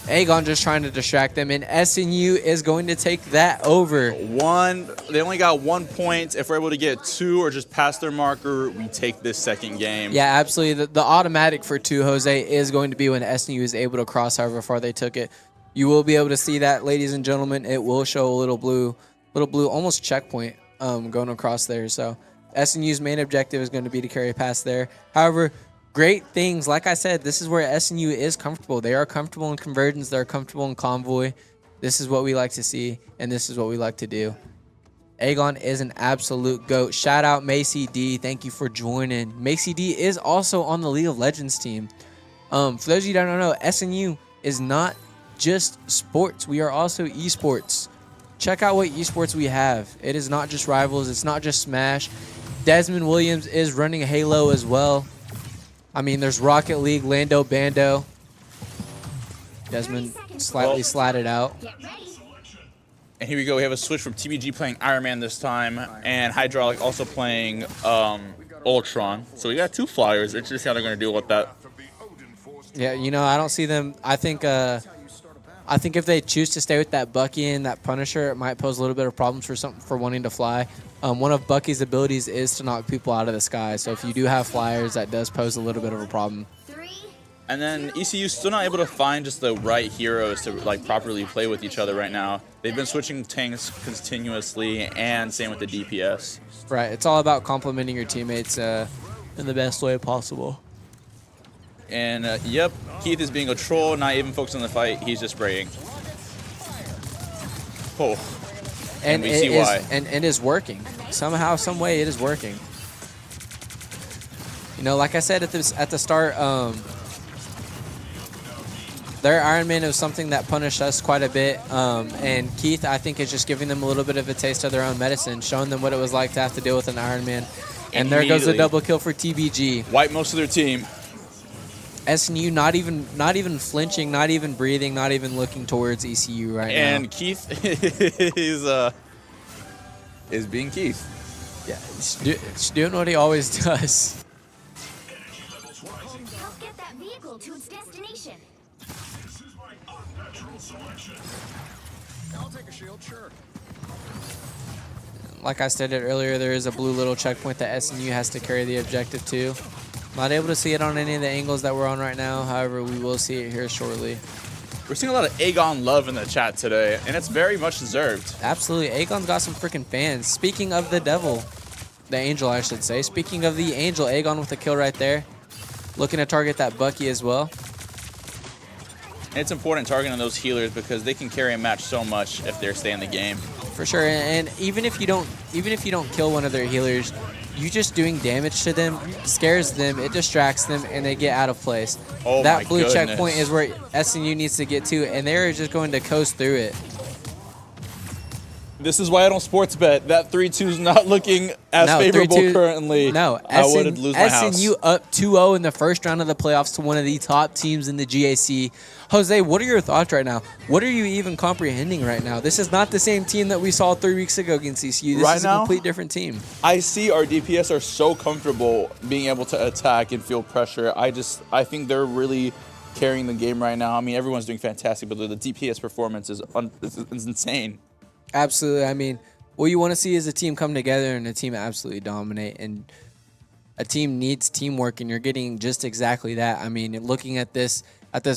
Aegon just trying to distract them, and SNU is going to take that over. They only got 1 point. If we're able to get 2 or just pass their marker, we take this second game. Yeah, absolutely. The automatic for 2, Jose, is going to be when SNU is able to cross however far they took it. You will be able to see that, ladies and gentlemen. It will show a little blue, almost checkpoint going across there. So SNU's main objective is going to be to carry past there. However, great things. Like I said, this is where SNU is comfortable. They are comfortable in convergence. They're comfortable in convoy. This is what we like to see, and this is what we like to do. Aegon is an absolute GOAT. Shout out Macy D. Thank you for joining. Macy D is also on the League of Legends team. For those of you that don't know, SNU is not just sports. We are also esports. Check out what esports we have. It is not just Rivals. It's not just Smash. Desmond Williams is running Halo as well. I mean, there's Rocket League, Lando Bando. Desmond slightly slatted out. And here we go. We have a switch from TBG playing Iron Man this time, and Hydraulic also playing Ultron. So we got 2 flyers. It's just how they're going to deal with that. Yeah, you know, I don't see them. I think if they choose to stay with that Bucky and that Punisher, it might pose a little bit of problems for wanting to fly. One of Bucky's abilities is to knock people out of the sky. So if you do have flyers, that does pose a little bit of a problem. And then ECU still not able to find just the right heroes to like properly play with each other right now. They've been switching tanks continuously, and same with the DPS. Right. It's all about complimenting your teammates in the best way possible. And yep, Keith is being a troll, not even focused on the fight. He's just spraying. Oh, and we see why. And it is working. Somehow, some way, it is working. You know, like I said at the start, their Iron Man was something that punished us quite a bit. And Keith, I think, is just giving them a little bit of a taste of their own medicine, showing them what it was like to have to deal with an Iron Man. And there goes the double kill for TBG. Wipe most of their team. SNU not even flinching, not even breathing, not even looking towards ECU right now. And Keith is being Keith. Yeah, it's doing what he always does. Help get that vehicle to its destination. This is my unnatural selection. I'll take a shield, sure. Like I stated earlier, there is a blue little checkpoint that SNU has to carry the objective to. Not able to see it on any of the angles that we're on right now. However, we will see it here shortly. We're seeing a lot of Aegon love in the chat today, and it's very much deserved. Absolutely. Aegon's got some freaking fans. Speaking of the devil, the angel, I should say. Speaking of the angel, Aegon with a kill right there. Looking to target that Bucky as well. And it's important targeting those healers because they can carry a match so much if they're staying in the game. For sure. And even if you don't kill one of their healers, you just doing damage to them scares them, it distracts them, and they get out of place. Oh that my blue goodness. checkpoint is where SNU needs to get to, and they're just going to coast through it. This is why I don't sports bet. That 3-2 is not looking as favorable 3-2 currently. No, I would lose my house. SNU up 2-0 in the first round of the playoffs to one of the top teams in the GAC. Jose, what are your thoughts right now? What are you even comprehending right now? This is not the same team that we saw 3 weeks ago against ECU. This is a complete different team. I see our DPS are so comfortable being able to attack and feel pressure. I think they're really carrying the game right now. I mean, everyone's doing fantastic, but the DPS performance is insane. Absolutely. I mean, what you want to see is a team come together and a team absolutely dominate. And a team needs teamwork, and you're getting just exactly that. I mean, looking at this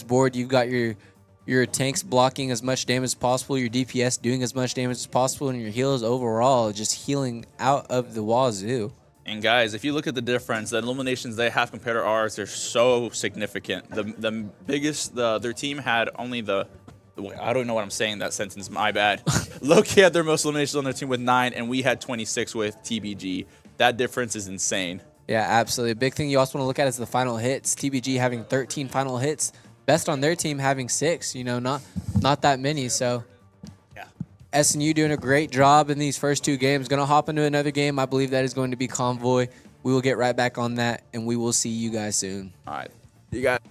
board, you've got your tanks blocking as much damage as possible, your DPS doing as much damage as possible, and your healers overall just healing out of the wazoo. And guys, if you look at the difference, the eliminations they have compared to ours, they're so significant. The biggest, their team had only I don't know what I'm saying that sentence, my bad. Loki had their most eliminations on their team with 9, and we had 26 with TBG. That difference is insane. Yeah, absolutely. A big thing you also want to look at is the final hits. TBG having 13 final hits. Best on their team having 6, not that many. So Yeah. SNU doing a great job in these first 2 games. Going to hop into another game. I believe that is going to be Convoy. We will get right back on that, and we will see you guys soon. All right. You got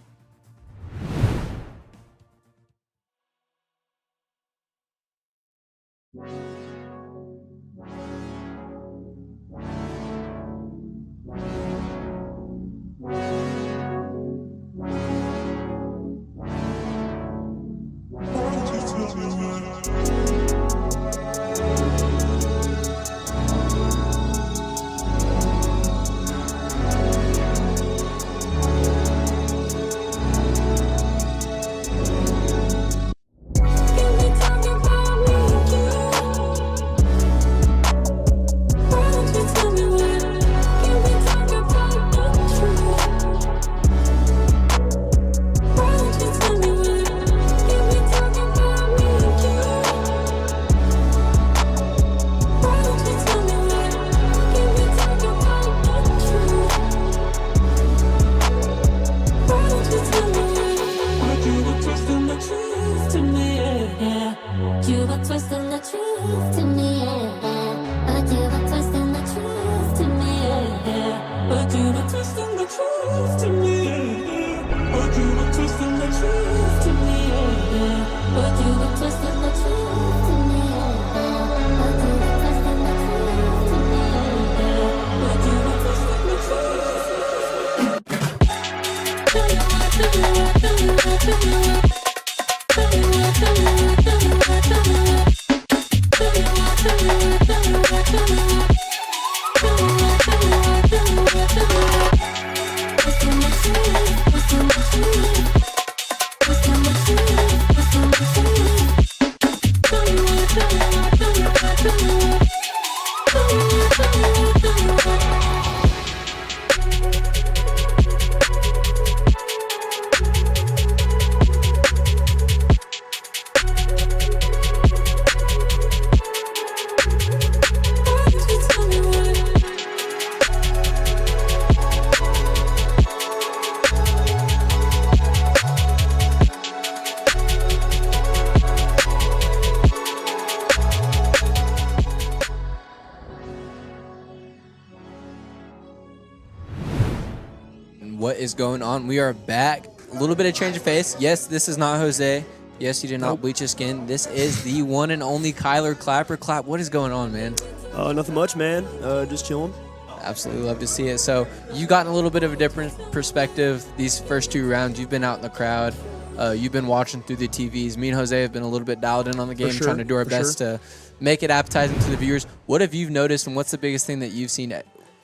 What is going on? We are back. A little bit of change of face. Yes, this is not Jose. Yes, you did not bleach his skin. This is the one and only Kyler Clapper. Clap, what is going on, man? Nothing much, man. Just chilling. Absolutely love to see it. So you got a little bit of a different perspective these first 2 rounds. You've been out in the crowd. You've been watching through the TVs. Me and Jose have been a little bit dialed in on the game, trying to do our best to make it appetizing to the viewers. What have you noticed, and what's the biggest thing that you've seen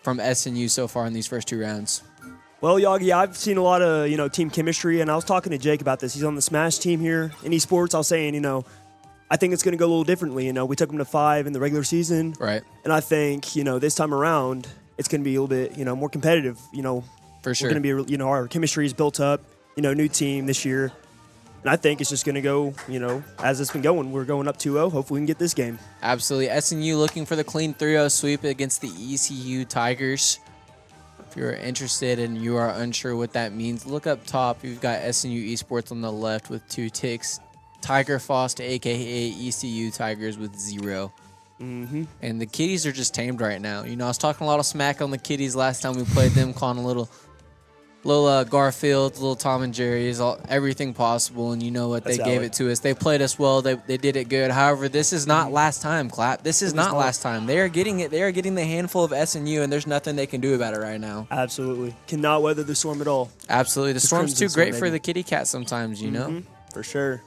from SNU so far in these first 2 rounds? Well, Yagi, I've seen a lot of, team chemistry, and I was talking to Jake about this. He's on the Smash team here in esports. I was saying, I think it's going to go a little differently. We took him to 5 in the regular season. Right. And I think, this time around, it's going to be a little bit, more competitive. For sure. We're going to be, our chemistry is built up, new team this year. And I think it's just going to go, as it's been going. We're going up 2-0. Hopefully we can get this game. Absolutely. SNU looking for the clean 3-0 sweep against the ECU Tigers. If you're interested and you are unsure what that means, look up top. You've got SNU Esports on the left with 2 ticks. Tiger Fost, a.k.a. ECU Tigers with 0. Mm-hmm. And the Kitties are just tamed right now. I was talking a lot of smack on the Kitties last time we played them, calling a little Garfield, little Tom and Jerry's, everything possible. And you know what? They gave it to us. They played us well. They did it good. However, this is not last time, Clap. This is not last time. They are getting it. They are getting the handful of SNU, and there's nothing they can do about it right now. Absolutely. Cannot weather the storm at all. Absolutely. The storm's too Crimson great Storm, for baby. the kitty cat sometimes, you know? For sure.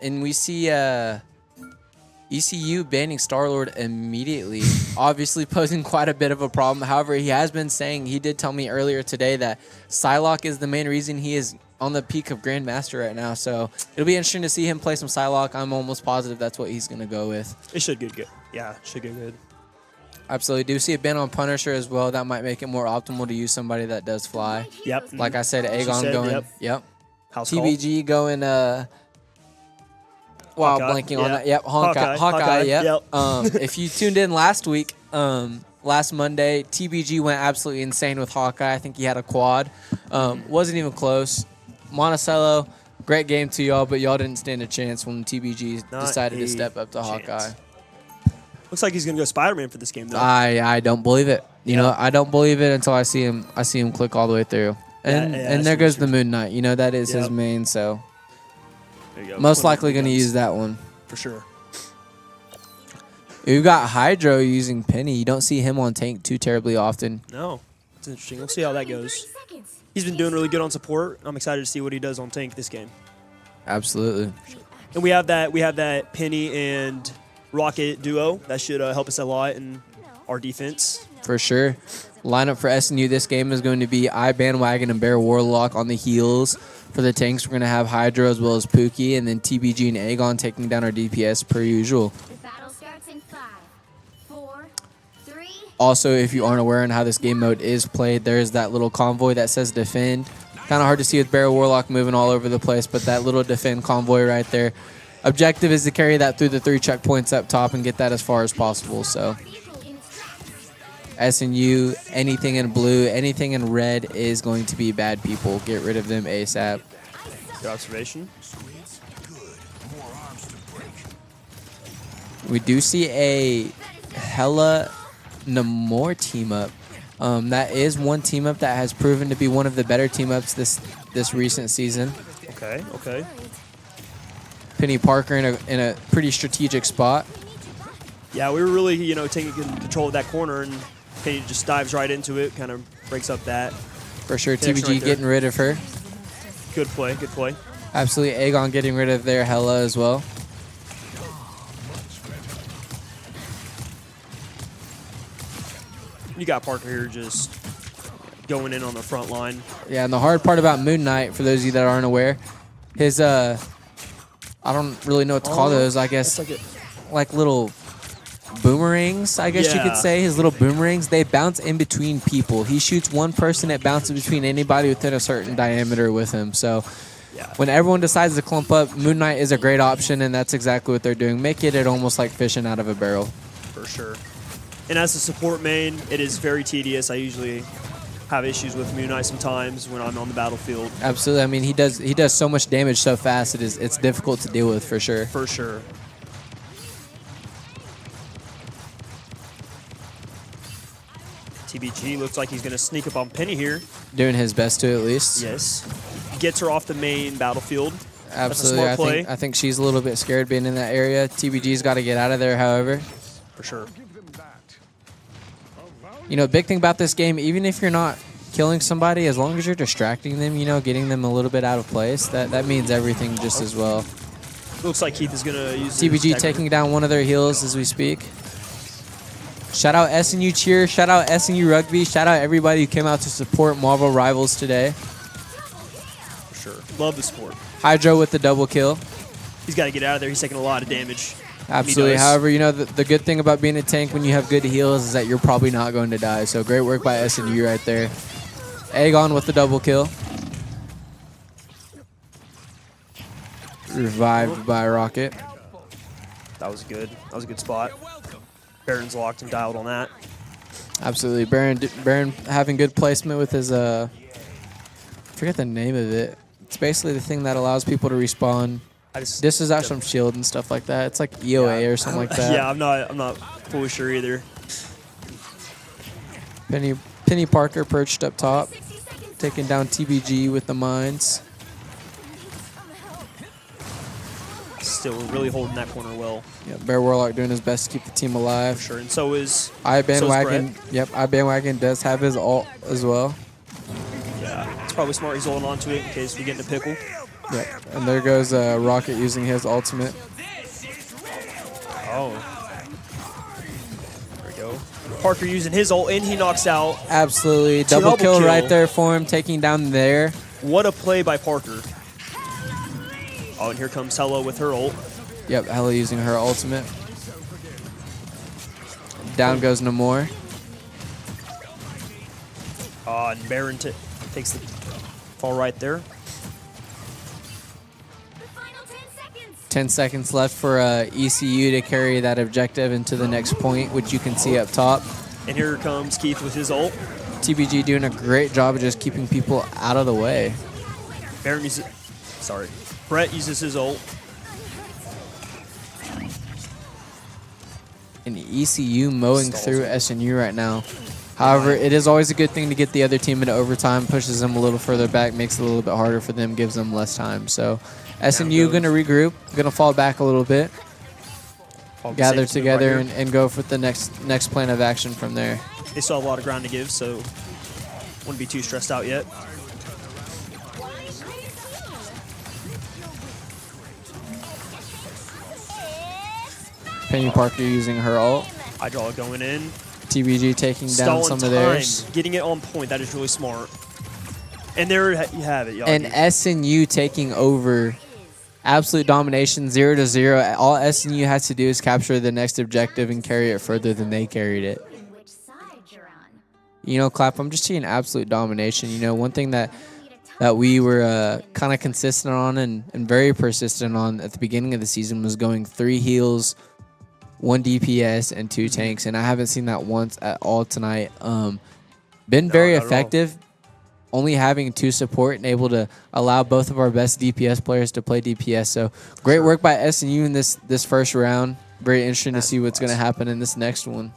And we see ECU banning Star-Lord immediately, obviously posing quite a bit of a problem. However, he has been saying, he did tell me earlier today that Psylocke is the main reason he is on the peak of Grandmaster right now. So it'll be interesting to see him play some Psylocke. I'm almost positive that's what he's going to go with. It should get good. Yeah, it should get good. Absolutely. Do see a ban on Punisher as well. That might make it more optimal to use somebody that does fly. Yep. Like I said, Aegon going. Yep. House call. TBG going. Wow, Hawkeye, blanking on yeah. that. Yep, Hawkeye. Hawkeye, Yep. If you tuned in last week, last Monday, TBG went absolutely insane with Hawkeye. I think he had a quad. Wasn't even close. Monticello, great game to y'all, but y'all didn't stand a chance when TBG Not decided to a step up to chance. Hawkeye. Looks like he's gonna go Spider-Man for this game, though. I don't believe it. You know, I don't believe it until I see him. I see him click all the way through. And yeah, there that's goes true. the Moon Knight. You know, that is his Yep. main, so There you go. most One of likely the going to guns. use that one. for sure. We've got Hydro using Penny. You don't see him on tank too terribly often. No, it's interesting. We'll see how that goes. 30 seconds. He's been doing really good on support. I'm excited to see what he does on tank this game. Absolutely. And we have that Penny and Rocket duo that should help us a lot in our defense. For sure. Lineup for SNU this game is going to be Bandwagon and Bear Warlock on the heels. For the tanks, we're going to have Hydro as well as Pookie, and then TBG and Aegon taking down our DPS per usual. The battle starts in 5, 4, 3. Also, if you aren't aware on how this game mode is played, there's that little convoy that says defend. Kind of hard to see with Bear Warlock moving all over the place, but that little defend convoy right there. Objective is to carry that through the 3 checkpoints up top and get that as far as possible. So SNU, anything in blue, anything in red is going to be bad people. Get rid of them ASAP. Good observation. We do see a Hella Namor team up. That is one team up that has proven to be one of the better team ups this recent season. Okay, okay. Penny Parker in a pretty strategic spot. Yeah, we were really, taking control of that corner, and Penny just dives right into it, kind of breaks up that. For sure, Connection TBG right there. getting rid of her. Good play, good play. Absolutely, Aegon getting rid of their Hella as well. You got Parker here just going in on the front line. Yeah, and the hard part about Moon Knight, for those of you that aren't aware, his I don't really know what to call those. I guess like little boomerangs, I guess you Yeah. could say. His little boomerangs, they bounce in between people. He shoots one person, it bounces between anybody within a certain diameter with him. So Yeah. when everyone decides to clump up, Moon Knight is a great option, and that's exactly what they're doing. Make it almost like fishing out of a barrel. For sure. And as a support main, it is very tedious. I usually have issues with Moon Knight sometimes when I'm on the battlefield. Absolutely. I mean, he does so much damage so fast. It's difficult to deal with for sure. For sure. TBG looks like he's going to sneak up on Penny here. Doing his best to at least. Yes. Gets her off the main battlefield. Absolutely. That's a smart play. I think she's a little bit scared being in that area. TBG's got to get out of there, however. For sure. You know, big thing about this game, even if you're not killing somebody, as long as you're distracting them, getting them a little bit out of place, that means everything just as well. Looks like Keith is going to use his TBG dagger. taking down one of their heals as we speak. Shout out SNU Cheer. Shout out SNU Rugby. Shout out everybody who came out to support Marvel Rivals today. For sure. Love the sport. Hydro with the double kill. He's got to get out of there. He's taking a lot of damage. Absolutely. He does. However, you know, the good thing about being a tank when you have good heals is that you're probably not going to die. So great work by SNU right there. Aegon with the double kill. Revived by Rocket. That was good. That was a good spot. Baron's locked and dialed on that. Absolutely. Baron having good placement with his, forget the name of it. It's basically the thing that allows people to respawn. This is out from shield and stuff like that. It's like EOA or something like that. Yeah, I'm not fully sure either. Penny Parker perched up top, taking down TBG with the mines. Still really holding that corner well. Yeah, Bear Warlock doing his best to keep the team alive. For sure, and so is Bandwagon. Brett. Yep, Bandwagon does have his ult as well. Yeah, it's probably smart he's holding on to it in case we get in a pickle. Yep, and there goes Rocket using his ultimate. Oh. There we go. Parker using his ult, and he knocks out. Absolutely. Double kill right there for him, taking down there. What a play by Parker. Oh, and here comes Hello with her ult. Yep, Hella using her ultimate. Down goes Namor. And Baron takes the fall right there. 10 seconds left for ECU to carry that objective into the next point, which you can see up top. And here comes Keith with his ult. TBG doing a great job of just keeping people out of the way. Baron uses, Brett uses his ult. And ECU mowing through SNU right now. However, it is always a good thing to get the other team into overtime, pushes them a little further back, makes it a little bit harder for them, gives them less time. So SNU going to regroup, going to fall back a little bit, gather together and go for the next plan of action from there. They still have a lot of ground to give, so wouldn't be too stressed out yet. Penny Parker using her ult. Hydraulic going in. TBG taking down some of theirs. Getting it on point. That is really smart. And there you have it, y'all. And SNU taking over. Absolute domination, 0-0. All SNU has to do is capture the next objective and carry it further than they carried it. You know, Clap, I'm just seeing absolute domination. You know, one thing that we were kind of consistent on and very persistent on at the beginning of the season was going 3 heals, 1 DPS, and 2 tanks. And I haven't seen that once at all tonight. Been very effective. Only having 2 support and able to allow both of our best DPS players to play DPS. So great work by SNU in this first round. Very interesting to see what's going to happen in this next one.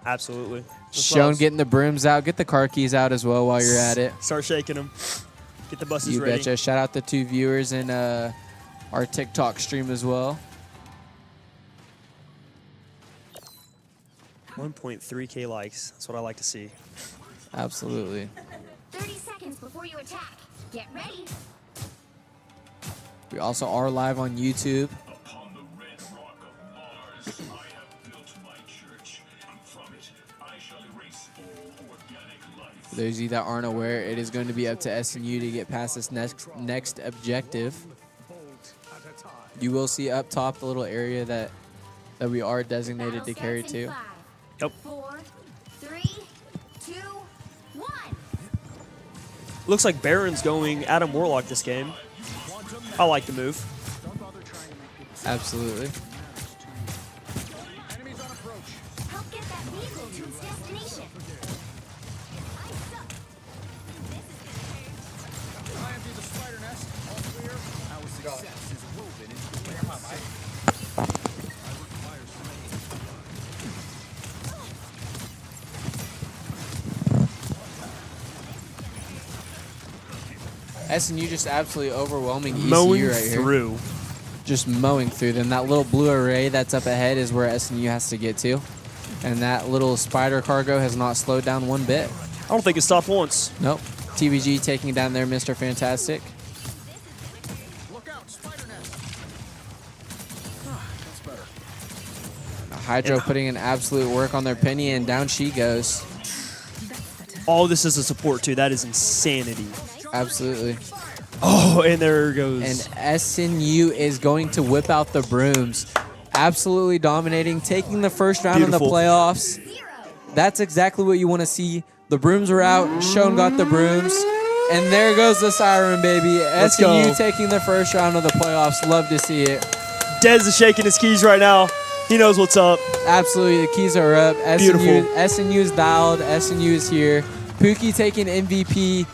Absolutely. Sean getting the brims out. Get the car keys out as well while you're at it. Start shaking them. Get the buses You ready. betcha. Shout out the 2 viewers in our TikTok stream as well. 1.3K likes. That's what I like to see. Absolutely. 30 seconds before you attack. Get ready. We also are live on YouTube. Upon the red rock of Mars, I have built my church, and from it I shall erase all organic life. For those of you that aren't aware, it is going to be up to SNU to get past this next objective. You will see up top the little area that we are designated to carry to. Yep. 4, 3, 2, 1. Looks like Baron's going Adam Warlock this game. I like the move. Absolutely. Help get that vehicle to its destination. SNU just absolutely overwhelming ECU Mowing right here. through. Just mowing through them. That little blue array that's up ahead is where SNU has to get to. And that little spider cargo has not slowed down one bit. I don't think it stopped once. Nope. TBG taking down there Mr. Fantastic. Hydro putting in absolute work on their penny, and down she goes. All this is a support, too. That is insanity. Absolutely. Oh, and there goes. And SNU is going to whip out the brooms. Absolutely dominating, taking the first round in the Beautiful. playoffs. That's exactly what you want to see. The brooms are out. Sean got the brooms. And there goes the siren, baby. Let's SNU go. taking the first round of the playoffs. Love to see it. Dez is shaking his keys right now. He knows what's up. Absolutely, the keys are up. Beautiful. SNU is dialed. SNU is here. Pookie taking MVP.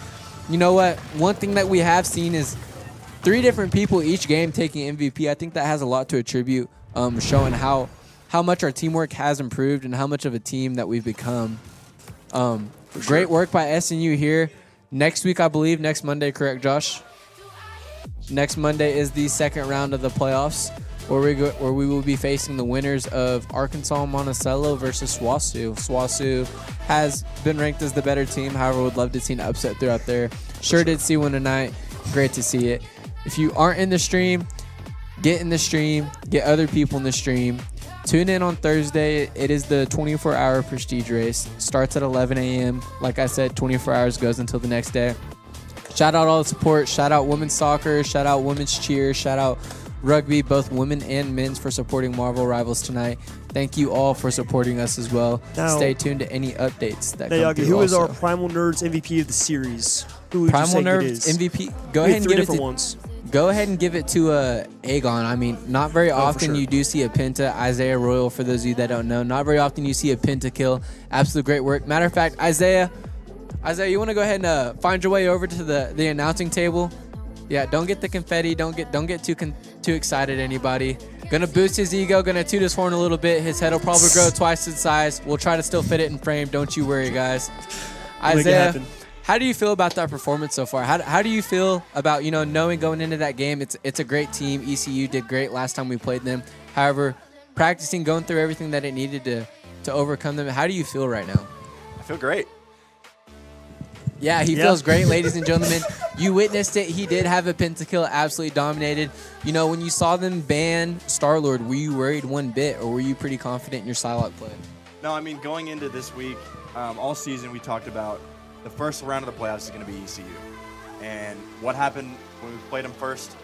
You know what? One thing that we have seen is 3 different people each game taking MVP. I think that has a lot to attribute, showing how much our teamwork has improved and how much of a team that we've become. Great work by SNU here. Next week, I believe, next Monday, correct, Josh? Next Monday is the second round of the playoffs, where we will be facing the winners of Arkansas Monticello versus SWASU. SWASU has been ranked as the better team. However, would love to see an upset throughout there. Sure did see one tonight. Great to see it. If you aren't in the stream, get in the stream. Get other people in the stream. Tune in on Thursday. It is the 24-hour prestige race. Starts at 11 a.m. Like I said, 24 hours goes until the next day. Shout out all the support. Shout out women's soccer. Shout out women's cheer. Shout out rugby, both women and men's, for supporting Marvel Rivals tonight. Thank you all for supporting us as well. Now, stay tuned to any updates that come Yagi, through who is also. our Primal Nerds MVP of the series? Who would Primal you say it Nerds is? MVP? Go We ahead have and 3 give it different to ones. Go ahead and give it to Aegon. I mean, not very often sure. you do see a Penta. Isaiah Royal, for those of you that don't know, not very often you see a Penta kill. Absolute great work. Matter of fact, Isaiah, you want to go ahead and find your way over to the announcing table? Yeah, don't get the confetti. Don't get too excited, anybody. Gonna boost his ego. Gonna toot his horn a little bit. His head will probably grow twice its size. We'll try to still fit it in frame. Don't you worry, guys. Make it Isaiah, happen. how do you feel about that performance so far? How do you feel about, knowing going into that game, it's a great team. ECU did great last time we played them. However, practicing, going through everything that it needed to overcome them, how do you feel right now? I feel great. Yeah, he feels great, ladies and gentlemen. You witnessed it. He did have a pentakill, absolutely dominated. When you saw them ban Star-Lord, were you worried one bit, or were you pretty confident in your Psylocke play? No, I mean, going into this week, all season we talked about the first round of the playoffs is going to be ECU. And what happened when we played them first,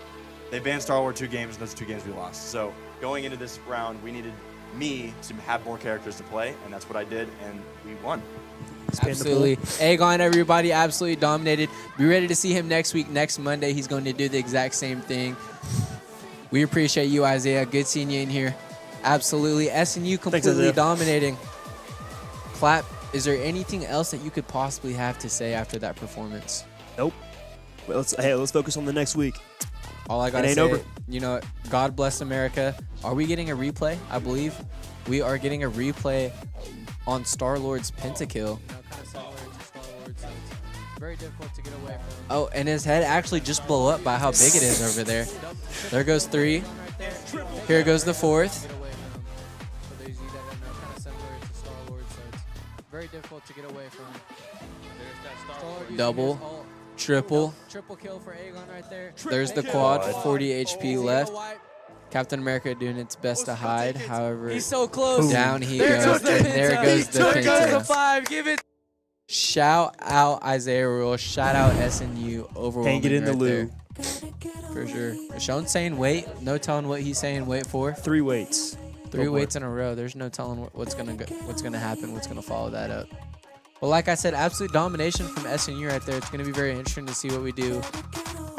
they banned Star-Lord 2 games, and those 2 games we lost. So going into this round, we needed me to have more characters to play, and that's what I did, and we won. Absolutely. Aegon, everybody, absolutely dominated. Be ready to see him next week. Next Monday, he's going to do the exact same thing. We appreciate you, Isaiah. Good seeing you in here. Absolutely. SNU completely Isaiah. dominating. Clap, is there anything else that you could possibly have to say after that performance? Nope. Well, let's focus on the next week. All I got to It say, ain't over. God bless America. Are we getting a replay? I believe we are getting a replay on Star-Lord's pentakill. Very difficult to get away from. Oh, and his head actually just blew up by how big it is over there. There goes 3. Here goes the 4th. Very difficult to get away from. Double, triple kill for Aegon right there. There's the quad, 40 HP left. Captain America doing its best to hide. However, he's so close. Down he goes, and there goes the Penta. There goes the 5. Give it. Shout out Isaiah Royal. Shout out SNU. Overwhelming. Can't get in the right loo. there. For sure. Sean's saying wait. No telling what he's saying wait for. 3 weights. 3 weights in a row. There's no telling what's gonna happen. What's gonna follow that up. Well, like I said, absolute domination from SNU right there. It's gonna be very interesting to see what we do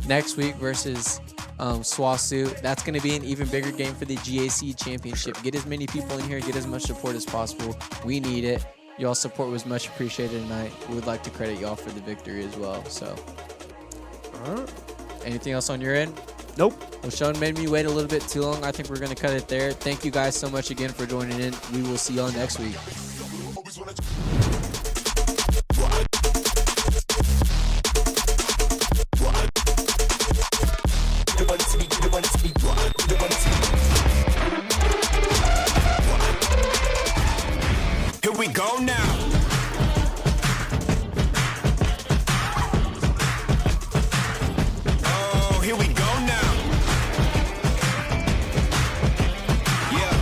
next week versus SWASU. That's going to be an even bigger game for the GAC championship. Get as many people in here, get as much support as possible. We need it. Y'all's support was much appreciated tonight. We would like to credit y'all for the victory as well. So, anything else on your end? Nope. Well, Sean made me wait a little bit too long. I think we're going to cut it there. Thank you guys so much again for joining in. We will see y'all next week. Here we go now. Oh, here we go now. Yeah.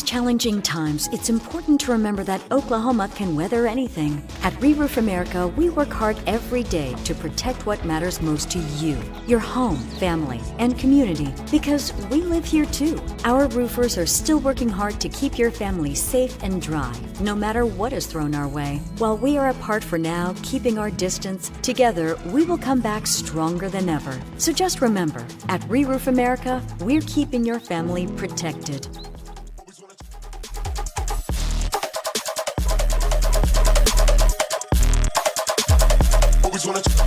challenging times, it's important to remember that Oklahoma can weather anything. At Re-Roof America, we work hard every day to protect what matters most to you, your home, family, and community, because we live here too. Our roofers are still working hard to keep your family safe and dry, no matter what is thrown our way. While we are apart for now, keeping our distance, together we will come back stronger than ever. So just remember, at Re-Roof America, we're keeping your family protected. Always wanna